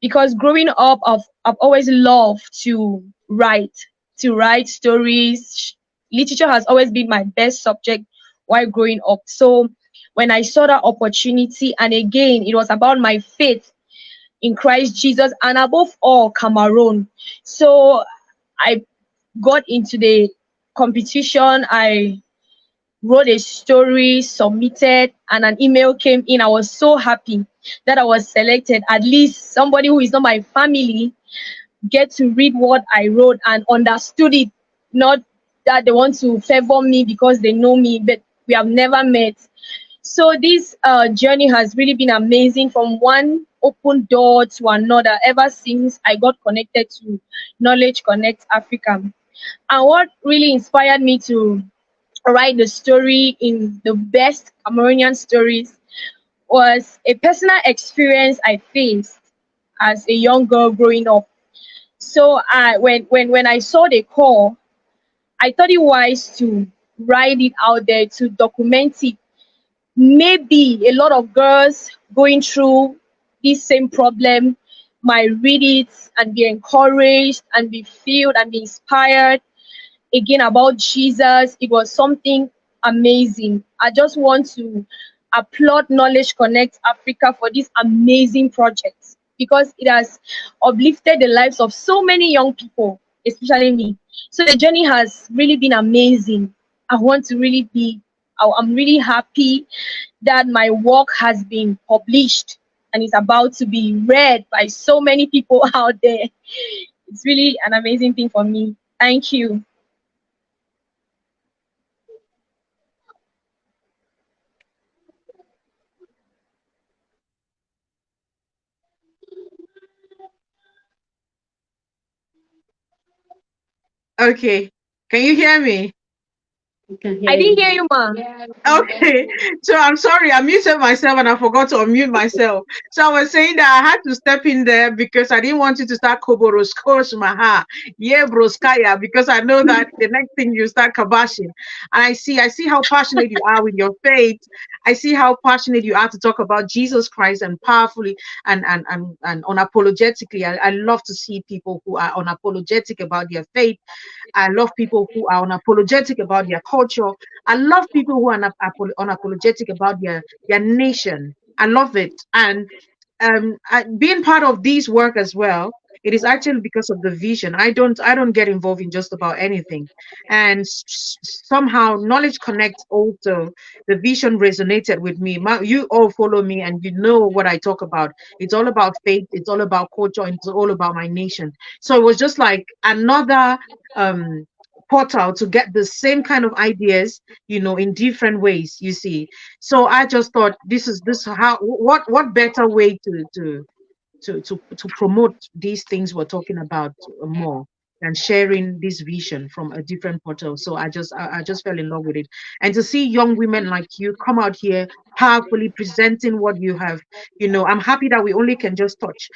Because growing up, I've always loved to write stories. Literature has always been my best subject while growing up. So when I saw that opportunity, and again, it was about my faith in Christ Jesus, and above all, Cameroon. So I got into the competition. I wrote a story, submitted, and an email came in. I was so happy that I was selected. At least somebody who is not my family get to read what I wrote and understood it. Not that they want to favor me because they know me, but we have never met. So this journey has really been amazing, from one open door to another ever since I got connected to Knowledge Connect Africa. And what really inspired me to write the story in the best Cameroonian stories was a personal experience I faced as a young girl growing up. So when I saw the call, I thought it wise to write it out there, to document it. Maybe a lot of girls going through this same problem might read it and be encouraged and be filled and be inspired again about Jesus. It was something amazing. I just want to applaud Knowledge Connect Africa for this amazing project, because it has uplifted the lives of so many young people, especially me. So the journey has really been amazing. I want to really be, I'm really happy that my work has been published and is about to be read by so many people out there. It's really an amazing thing for me. Thank you. Okay, can you hear me? We can I hear didn't you. hear you, ma. Yeah, we can hear Okay, you. so I'm sorry, I muted myself and I forgot to unmute myself. So I was saying that I had to step in there because I didn't want you to start Koboroskosh Maha, yeah, Broskaya, because I know that the next thing you start kabashing. And I see how passionate you are with your faith. I see how passionate you are to talk about Jesus Christ and powerfully and unapologetically. I love to see people who are unapologetic about their faith. I love people who are unapologetic about their culture. I love people who are unapologetic about their nation. I love it. And being part of these work as well, it is actually because of the vision. I don't get involved in just about anything. And somehow Knowledge Connect also, the vision resonated with me. You all follow me and you know what I talk about. It's all about faith, it's all about culture, and it's all about my nation. So it was just like another um portal to get the same kind of ideas, in different ways, you see. So I just thought this how what better way to promote these things we're talking about more than sharing this vision from a different portal. So I just fell in love with it. And to see young women like you come out here powerfully presenting what you have, I'm happy that we only can just touch.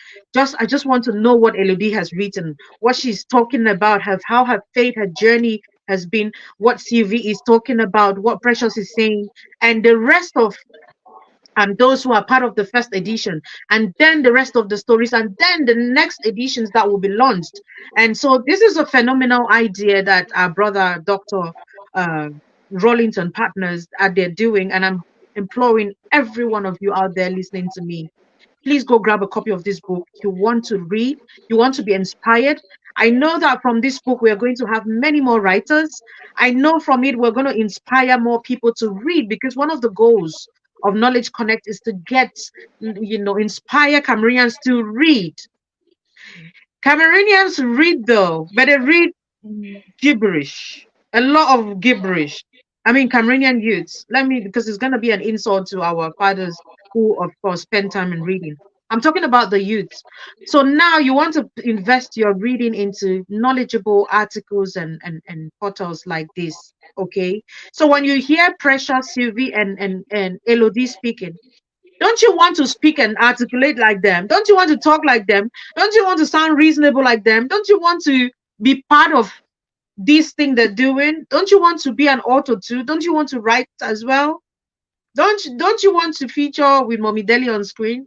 I just want to know what Elodie has written, what she's talking about, how her faith, her journey has been, what CV is talking about, what Precious is saying, and the rest of those who are part of the first edition, and then the rest of the stories, and then the next editions that will be launched. And so this is a phenomenal idea that our brother Dr. Uh, Rollins and partners are there doing, and I'm imploring every one of you out there listening to me, please go grab a copy of this book. You want to read, you want to be inspired. I know that from this book, we are going to have many more writers. I know from it, we're going to inspire more people to read, because one of the goals of Knowledge Connect is to get, inspire Cameroonians to read. Cameroonians read though, but they read gibberish, a lot of gibberish. I mean, Cameroonian youths. Because it's going to be an insult to our fathers who, of course, spend time in reading. I'm talking about the youths. So now you want to invest your reading into knowledgeable articles and portals like this. Okay. So when you hear Precious, Sylvie, and Elodie speaking, don't you want to speak and articulate like them? Don't you want to talk like them? Don't you want to sound reasonable like them? Don't you want to be part of this thing they're doing? Don't you want to be an author too? Don't you want to write as well? Don't you want to feature with Mommy Delly on screen?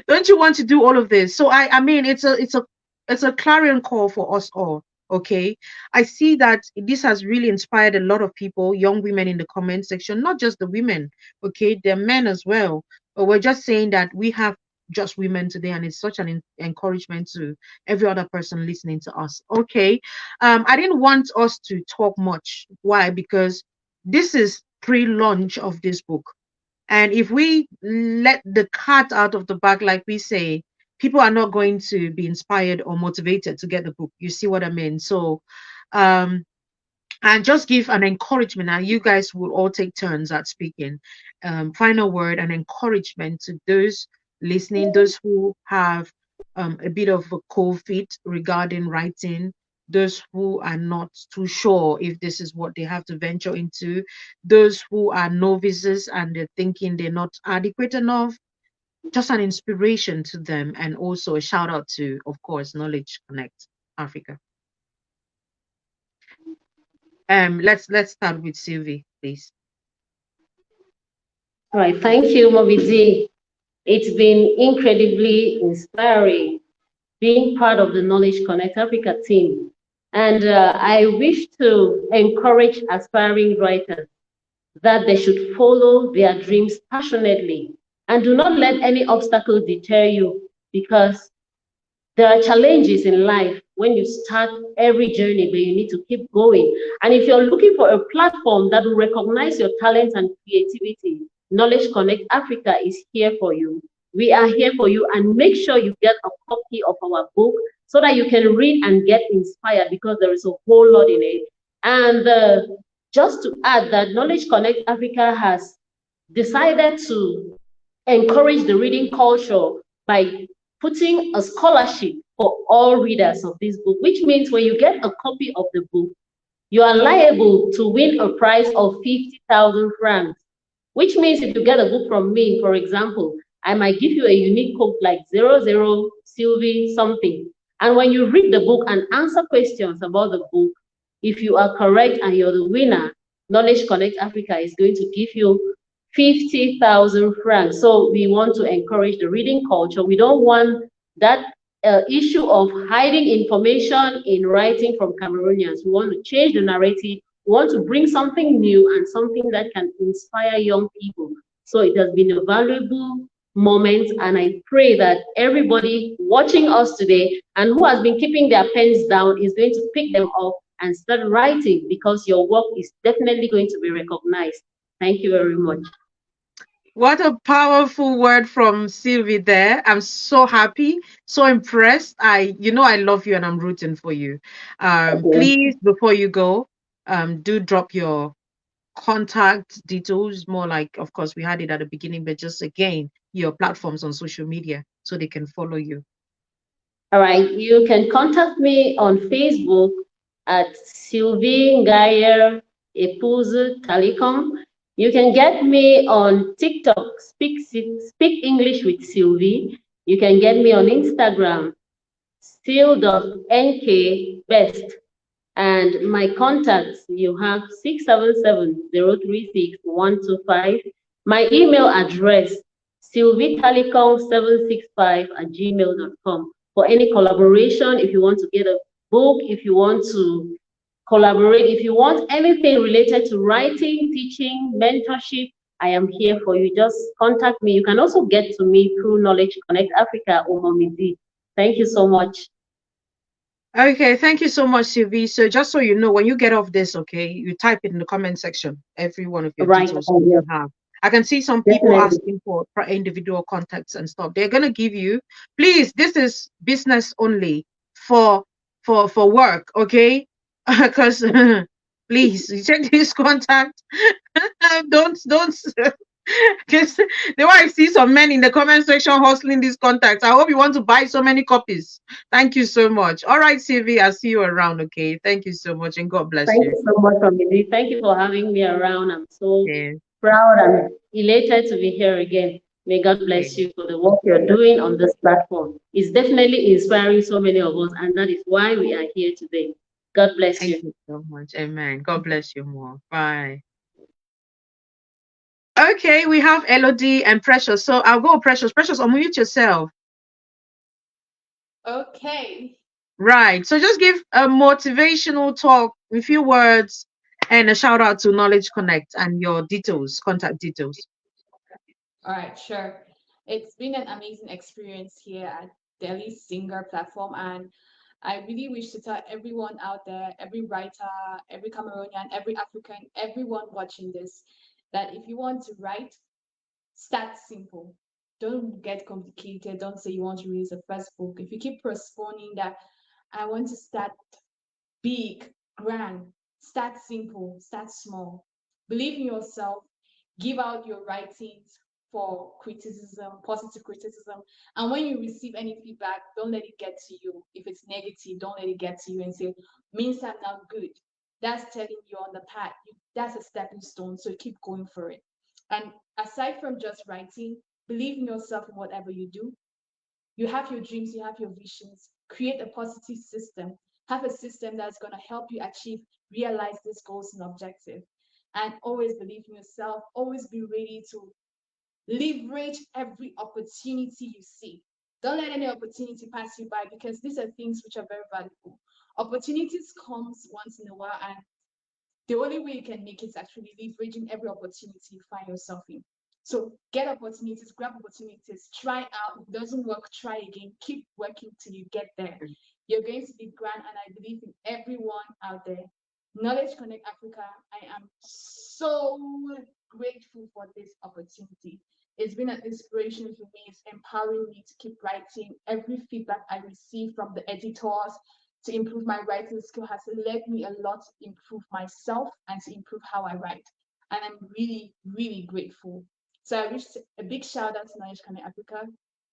Don't you want to do all of this? So I mean, it's a clarion call for us all. Okay, I see that this has really inspired a lot of people, young women in the comment section, not just the women. Okay, they're men as well. But we're just saying that we have just women today, and it's such an encouragement to every other person listening to us. Okay, I didn't want us to talk much. Why? Because this is pre-launch of this book. And if we let the cat out of the bag, like we say, people are not going to be inspired or motivated to get the book. You see what I mean? So, um, and just give an encouragement. Now, you guys will all take turns at speaking. Final word and encouragement to those listening, those who have a bit of a cold feet regarding writing, those who are not too sure if this is what they have to venture into, those who are novices and they're thinking they're not adequate enough. Just an inspiration to them, and also a shout out to, of course, Knowledge Connect Africa. Let's start with Sylvie, please. All right, thank you, Movidi. It's been incredibly inspiring being part of the Knowledge Connect Africa team. And I wish to encourage aspiring writers that they should follow their dreams passionately and do not let any obstacle deter you, because there are challenges in life when you start every journey, but you need to keep going. And if you're looking for a platform that will recognize your talents and creativity, Knowledge Connect Africa is here for you. We are here for you, and make sure you get a copy of our book so that you can read and get inspired, because there is a whole lot in it. And just to add that Knowledge Connect Africa has decided to encourage the reading culture by putting a scholarship for all readers of this book, which means when you get a copy of the book, you are liable to win a prize of 50,000 francs, which means if you get a book from me, for example, I might give you a unique code like 00 Sylvie something. And when you read the book and answer questions about the book, if you are correct and you're the winner, Knowledge Connect Africa is going to give you 50,000 francs. So we want to encourage the reading culture. We don't want that issue of hiding information in writing from Cameroonians. We want to change the narrative. We want to bring something new and something that can inspire young people. So it has been a valuable moment, and I pray that everybody watching us today and who has been keeping their pens down is going to pick them up and start writing, because your work is definitely going to be recognized. Thank you very much. What a powerful word from Sylvie there. I'm so happy, so impressed. I love you and I'm rooting for you. Okay. Please, before you go, do drop your contact details, more like, of course, we had it at the beginning, but just again, your platforms on social media so they can follow you. All right, you can contact me on Facebook at Sylvie Ngayer Épouse Talicom. You can get me on TikTok, Speak English with Sylvie. You can get me on Instagram, still.nkbest. And my contacts, you have 677-036-125. My email address, sylvietelecom765@gmail.com. For any collaboration, if you want to get a book, if you want to collaborate, if you want anything related to writing, teaching, mentorship, I am here for you. Just contact me. You can also get to me through Knowledge Connect Africa or Momidi. Thank you so much. Okay, thank you so much, Sylvie. So just so you know, when you get off this, okay, you type it in the comment section, every one of your Right, details so you have. I can see some people definitely. asking for individual contacts and stuff. They're gonna give you. Please, this is business only for work, okay? Because please, you check this contact. don't because the way I see some men in the comment section hustling these contacts. I hope you want to buy so many copies. Thank you so much. All right, Sylvie, I'll see you around. Okay. Thank you so much and God bless Thank you. you so much, Omidi. Thank you for having me around. I'm so Yeah. proud and elated to be here again. May God Yeah. bless you for the work you're doing on this platform. It's definitely inspiring so many of us, and that is why we are here today. God bless Thank you. you so much. Amen. God bless you more. Bye. Okay, we have Elodie and Precious. So I'll go Precious. Precious, unmute yourself. Okay. Right. So just give a motivational talk, a few words, and a shout out to Knowledge Connect and your details, contact details. All right, sure. It's been an amazing experience here at Delly Singah platform, and I really wish to tell everyone out there, every writer, every Cameroonian, every African, everyone watching this, that if you want to write, start simple. Don't get complicated. Don't say you want to release a first book. If you keep postponing that, I want to start big, grand, start simple, start small. Believe in yourself, give out your writings for criticism, positive criticism. And when you receive any feedback, don't let it get to you. If it's negative, don't let it get to you and say, means I'm not good. That's telling you on the path. That's a stepping stone. So keep going for it. And aside from just writing, believe in yourself in whatever you do. You have your dreams, you have your visions. Create a positive system. Have a system that's going to help you achieve, realize these goals and objectives. And always believe in yourself. Always be ready to leverage every opportunity you see. Don't let any opportunity pass you by, because these are things which are very valuable. Opportunities comes once in a while, and the only way you can make it is actually leveraging every opportunity you find yourself in. So get opportunities, grab opportunities, try out. If it doesn't work, try again. Keep working till you get there. You're going to be grand, and I believe in everyone out there. Knowledge Connect Africa, I am so grateful for this opportunity. It's been an inspiration for me. It's empowering me to keep writing. Every feedback I receive from the editors to improve my writing skill has led me a lot to improve myself and to improve how I write. And I'm really, really grateful. So I wish a big shout out to Knowledge Connect Africa.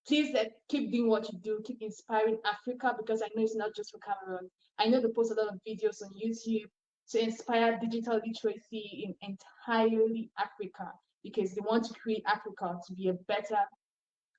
Please keep doing what you do, keep inspiring Africa, because I know it's not just for Cameroon. I know they post a lot of videos on YouTube. to inspire digital literacy in entirely Africa, because they want to create Africa to be a better,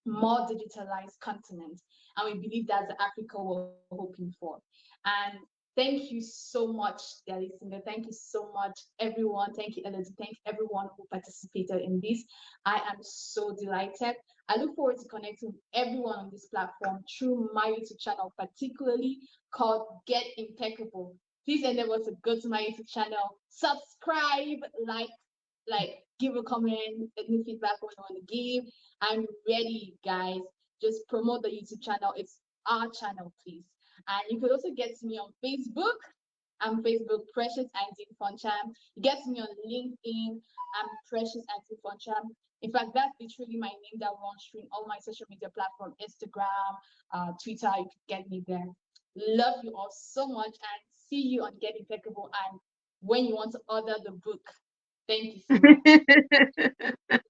more digitalized continent. And we believe that's the Africa we're hoping for. And thank you so much, Delly Singah. Thank you so much, everyone. Thank you, Elodie. Thank everyone who participated in this. I am so delighted. I look forward to connecting with everyone on this platform through my YouTube channel, particularly called Get Impeccable. Please endeavor to go to my YouTube channel, subscribe, give a comment, any feedback what you want to give. I'm ready, guys. Just promote the YouTube channel. It's our channel, please. And you could also get me on Facebook. I'm Facebook Precious Auntie Foncham. You get me on LinkedIn. I'm Precious Auntie Foncham. In fact, that's literally my name that runs through all my social media platform, Instagram, Twitter. You can get me there. Love you all so much, and see you on Get Impeccable and when you want to order the book. Thank you so much.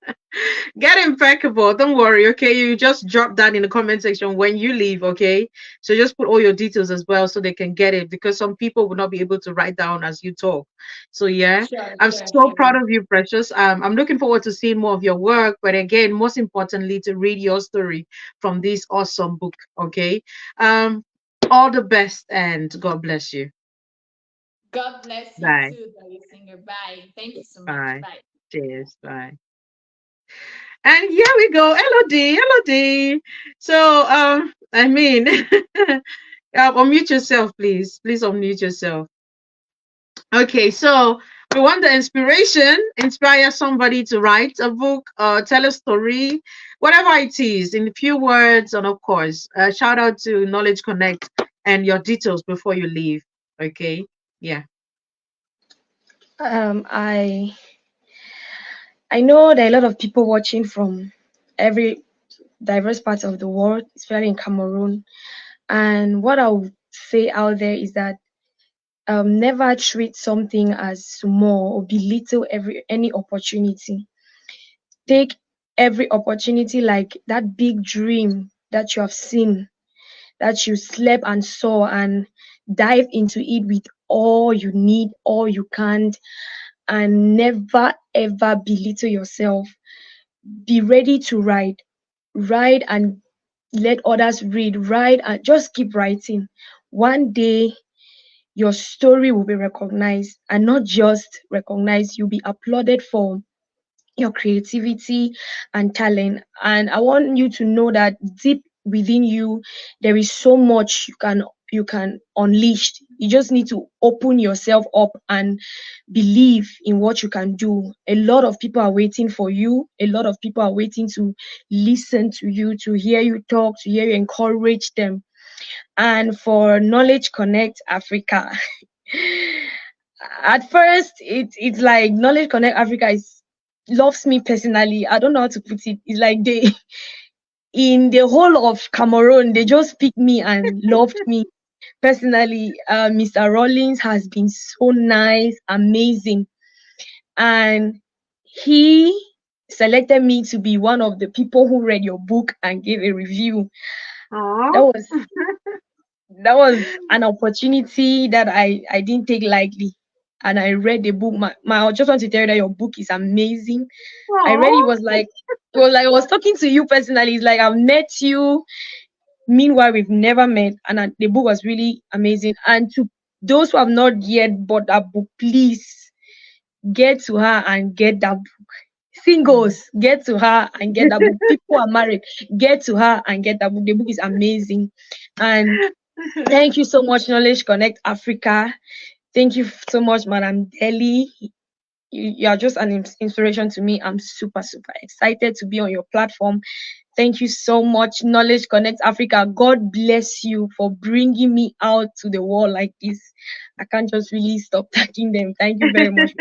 Get impeccable. Don't worry, okay? You just drop that in the comment section when you leave, okay? So just put all your details as well so they can get it, because some people will not be able to write down as you talk. So yeah, Sure, I'm sure, so proud sure. of you, Precious. I'm looking forward to seeing more of your work, but again, most importantly, to read your story from this awesome book, okay? Um, all the best and God bless you. God bless you Bye. too, Delly Singer. Bye. Thank you so much. Bye. Bye. Cheers. Bye. And here we go, Elodie, Elodie. So, I mean, unmute yourself, please. Please unmute yourself. Okay, so we want the inspiration, inspire somebody to write a book, tell a story, whatever it is, in a few words, and of course, shout out to Knowledge Connect and your details before you leave. Okay, yeah. I know there are a lot of people watching from every diverse parts of the world, especially in Cameroon. And what I would say out there is that never treat something as small or belittle any opportunity. Take every opportunity like that big dream that you have seen, that you slept and saw, and dive into it with all you need, all you can't, and never ever belittle yourself. Be ready to write and let others read, write and just keep writing. One day your story will be recognized, and not just recognized, you'll be applauded for your creativity and talent. And I want you to know that deep within you there is so much you can unleash. You just need to open yourself up and believe in what you can do. A lot of people are waiting for you. A lot of people are waiting to listen to you, to hear you talk, to hear you encourage them. And for Knowledge Connect Africa, at first it's like Knowledge Connect Africa is loves me personally. I don't know how to put it. It's like they in the whole of Cameroon, they just picked me and loved me personally. Mr. Rollins has been so nice, amazing, and he selected me to be one of the people who read your book and gave a review. That Oh, was that was an opportunity that I didn't take lightly. And I read the book. I just want to tell you that your book is amazing. I read it, oh. it was like I was talking to you personally. It's like I've met you. Meanwhile, we've never met, and the book was really amazing. And to those who have not yet bought that book, please get to her and get that book. Singles, get to her and get that book. People who are married, get to her and get that book. The book is amazing. And thank you so much, Knowledge Connect Africa. Thank you so much, Madam Delly. You are just an inspiration to me. I'm super, super excited to be on your platform. Thank you so much, Knowledge Connect Africa. God bless you for bringing me out to the world like this. I can't just really stop thanking them. Thank you very much.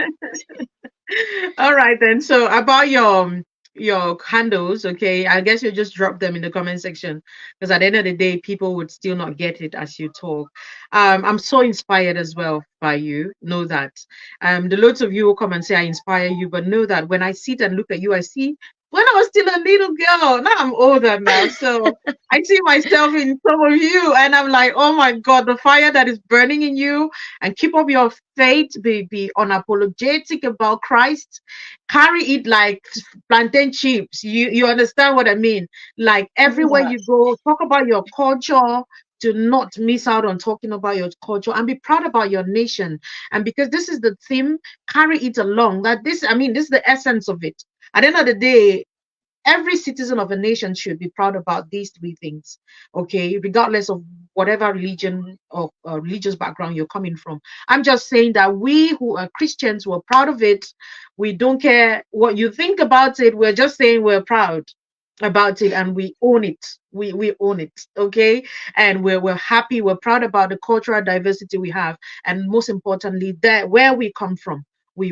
All right then. So about your handles, okay? I guess you just drop them in the comment section, because at the end of the day, people would still not get it as you talk. I'm so inspired as well by you. Know that. The loads of you will come and say I inspire you, but know that when I sit and look at you, I see when I was still a little girl. Now I'm older now, so I see myself in some of you, and I'm like, oh my God, the fire that is burning in you, and keep up your faith, be unapologetic about Christ, carry it like plantain chips. You understand what I mean? Like everywhere Yeah. you go, talk about your culture. Do not miss out on talking about your culture and be proud about your nation. And because this is the theme, carry it along. This is the essence of it. At the end of the day, every citizen of a nation should be proud about these three things, okay, regardless of whatever religion or religious background you're coming from. I'm just saying that we who are Christians, we're proud of it. We don't care what you think about it. We're just saying we're proud about it and we own it. We own it, okay? And we're happy, we're proud about the cultural diversity we have, and most importantly, that where we come from. We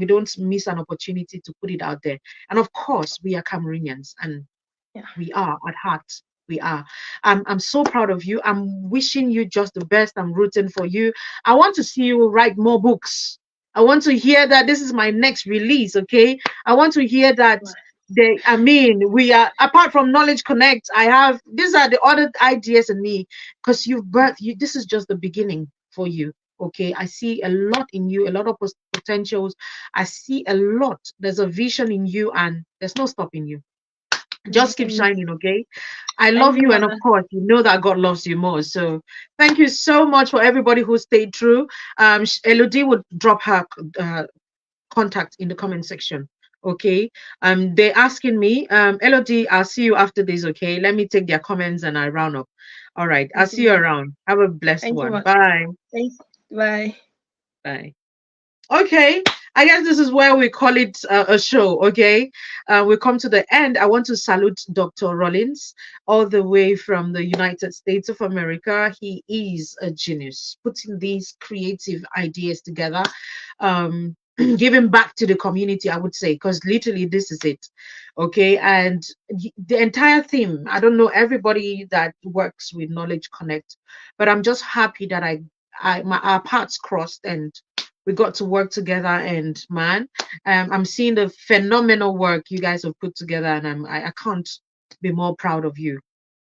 don't miss an opportunity to put it out there. And of course, we are Cameroonians, and Yeah. we are at heart. We are. I'm so proud of you. I'm wishing you just the best. I'm rooting for you. I want to see you write more books. I want to hear that this is my next release. Okay. I want to hear that we are apart from Knowledge Connect. I have these are the other ideas in me because you've birthed you. This is just the beginning for you. Okay. I see a lot in you, a lot of potentials. I see a lot. There's a vision in you, and there's no stopping you. Just keep Thank shining, okay? I love thank you, you, and of Mother. course, you know that God loves you more. So, thank you so much for everybody who stayed through. Elodie would drop her contact in the comment section, okay? They're asking me, Elodie, I'll see you after this, okay? Let me take their comments and I round up. All right, I'll Thank you, see you Mother. around. Have a blessed Thank you, one. Mother. Bye. Thanks. Bye. Bye. Okay, I guess this is where we call it a show. Okay, we come to the end. I want to salute Dr. Rollins, all the way from the United States of America. He is a genius, putting these creative ideas together, giving back to the community, I would say, because literally this is it. Okay, and the entire theme, I don't know everybody that works with Knowledge Connect, but I'm just happy that our paths crossed and we got to work together. And man, I'm seeing the phenomenal work you guys have put together, and I can't be more proud of you.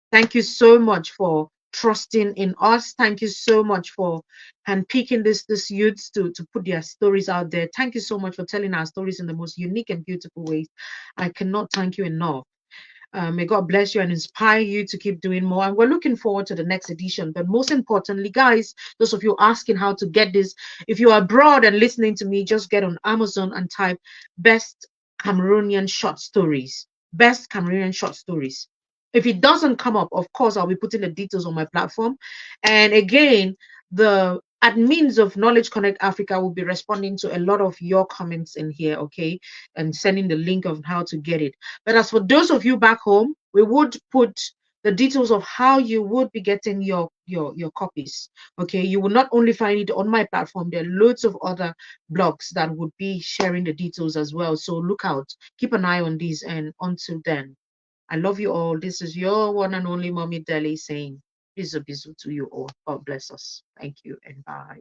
Thank you so much for trusting in us. Thank you so much for handpicking this youths to put their stories out there. Thank you so much for telling our stories in the most unique and beautiful ways. I cannot thank you enough. May God bless you and inspire you to keep doing more. And we're looking forward to the next edition. But most importantly, guys, those of you asking how to get this, if you are abroad and listening to me, just get on Amazon and type Best Cameroonian Short Stories. Best Cameroonian Short Stories. If it doesn't come up, of course, I'll be putting the details on my platform. And again, the admins of Knowledge Connect Africa will be responding to a lot of your comments in here, okay? And sending the link of how to get it. But as for those of you back home, we would put the details of how you would be getting your copies. Okay, you will not only find it on my platform, there are loads of other blogs that would be sharing the details as well. So look out, keep an eye on these. And until then, I love you all. This is your one and only Mommy Delly saying bizu bizu to you all. God bless us. Thank you and bye.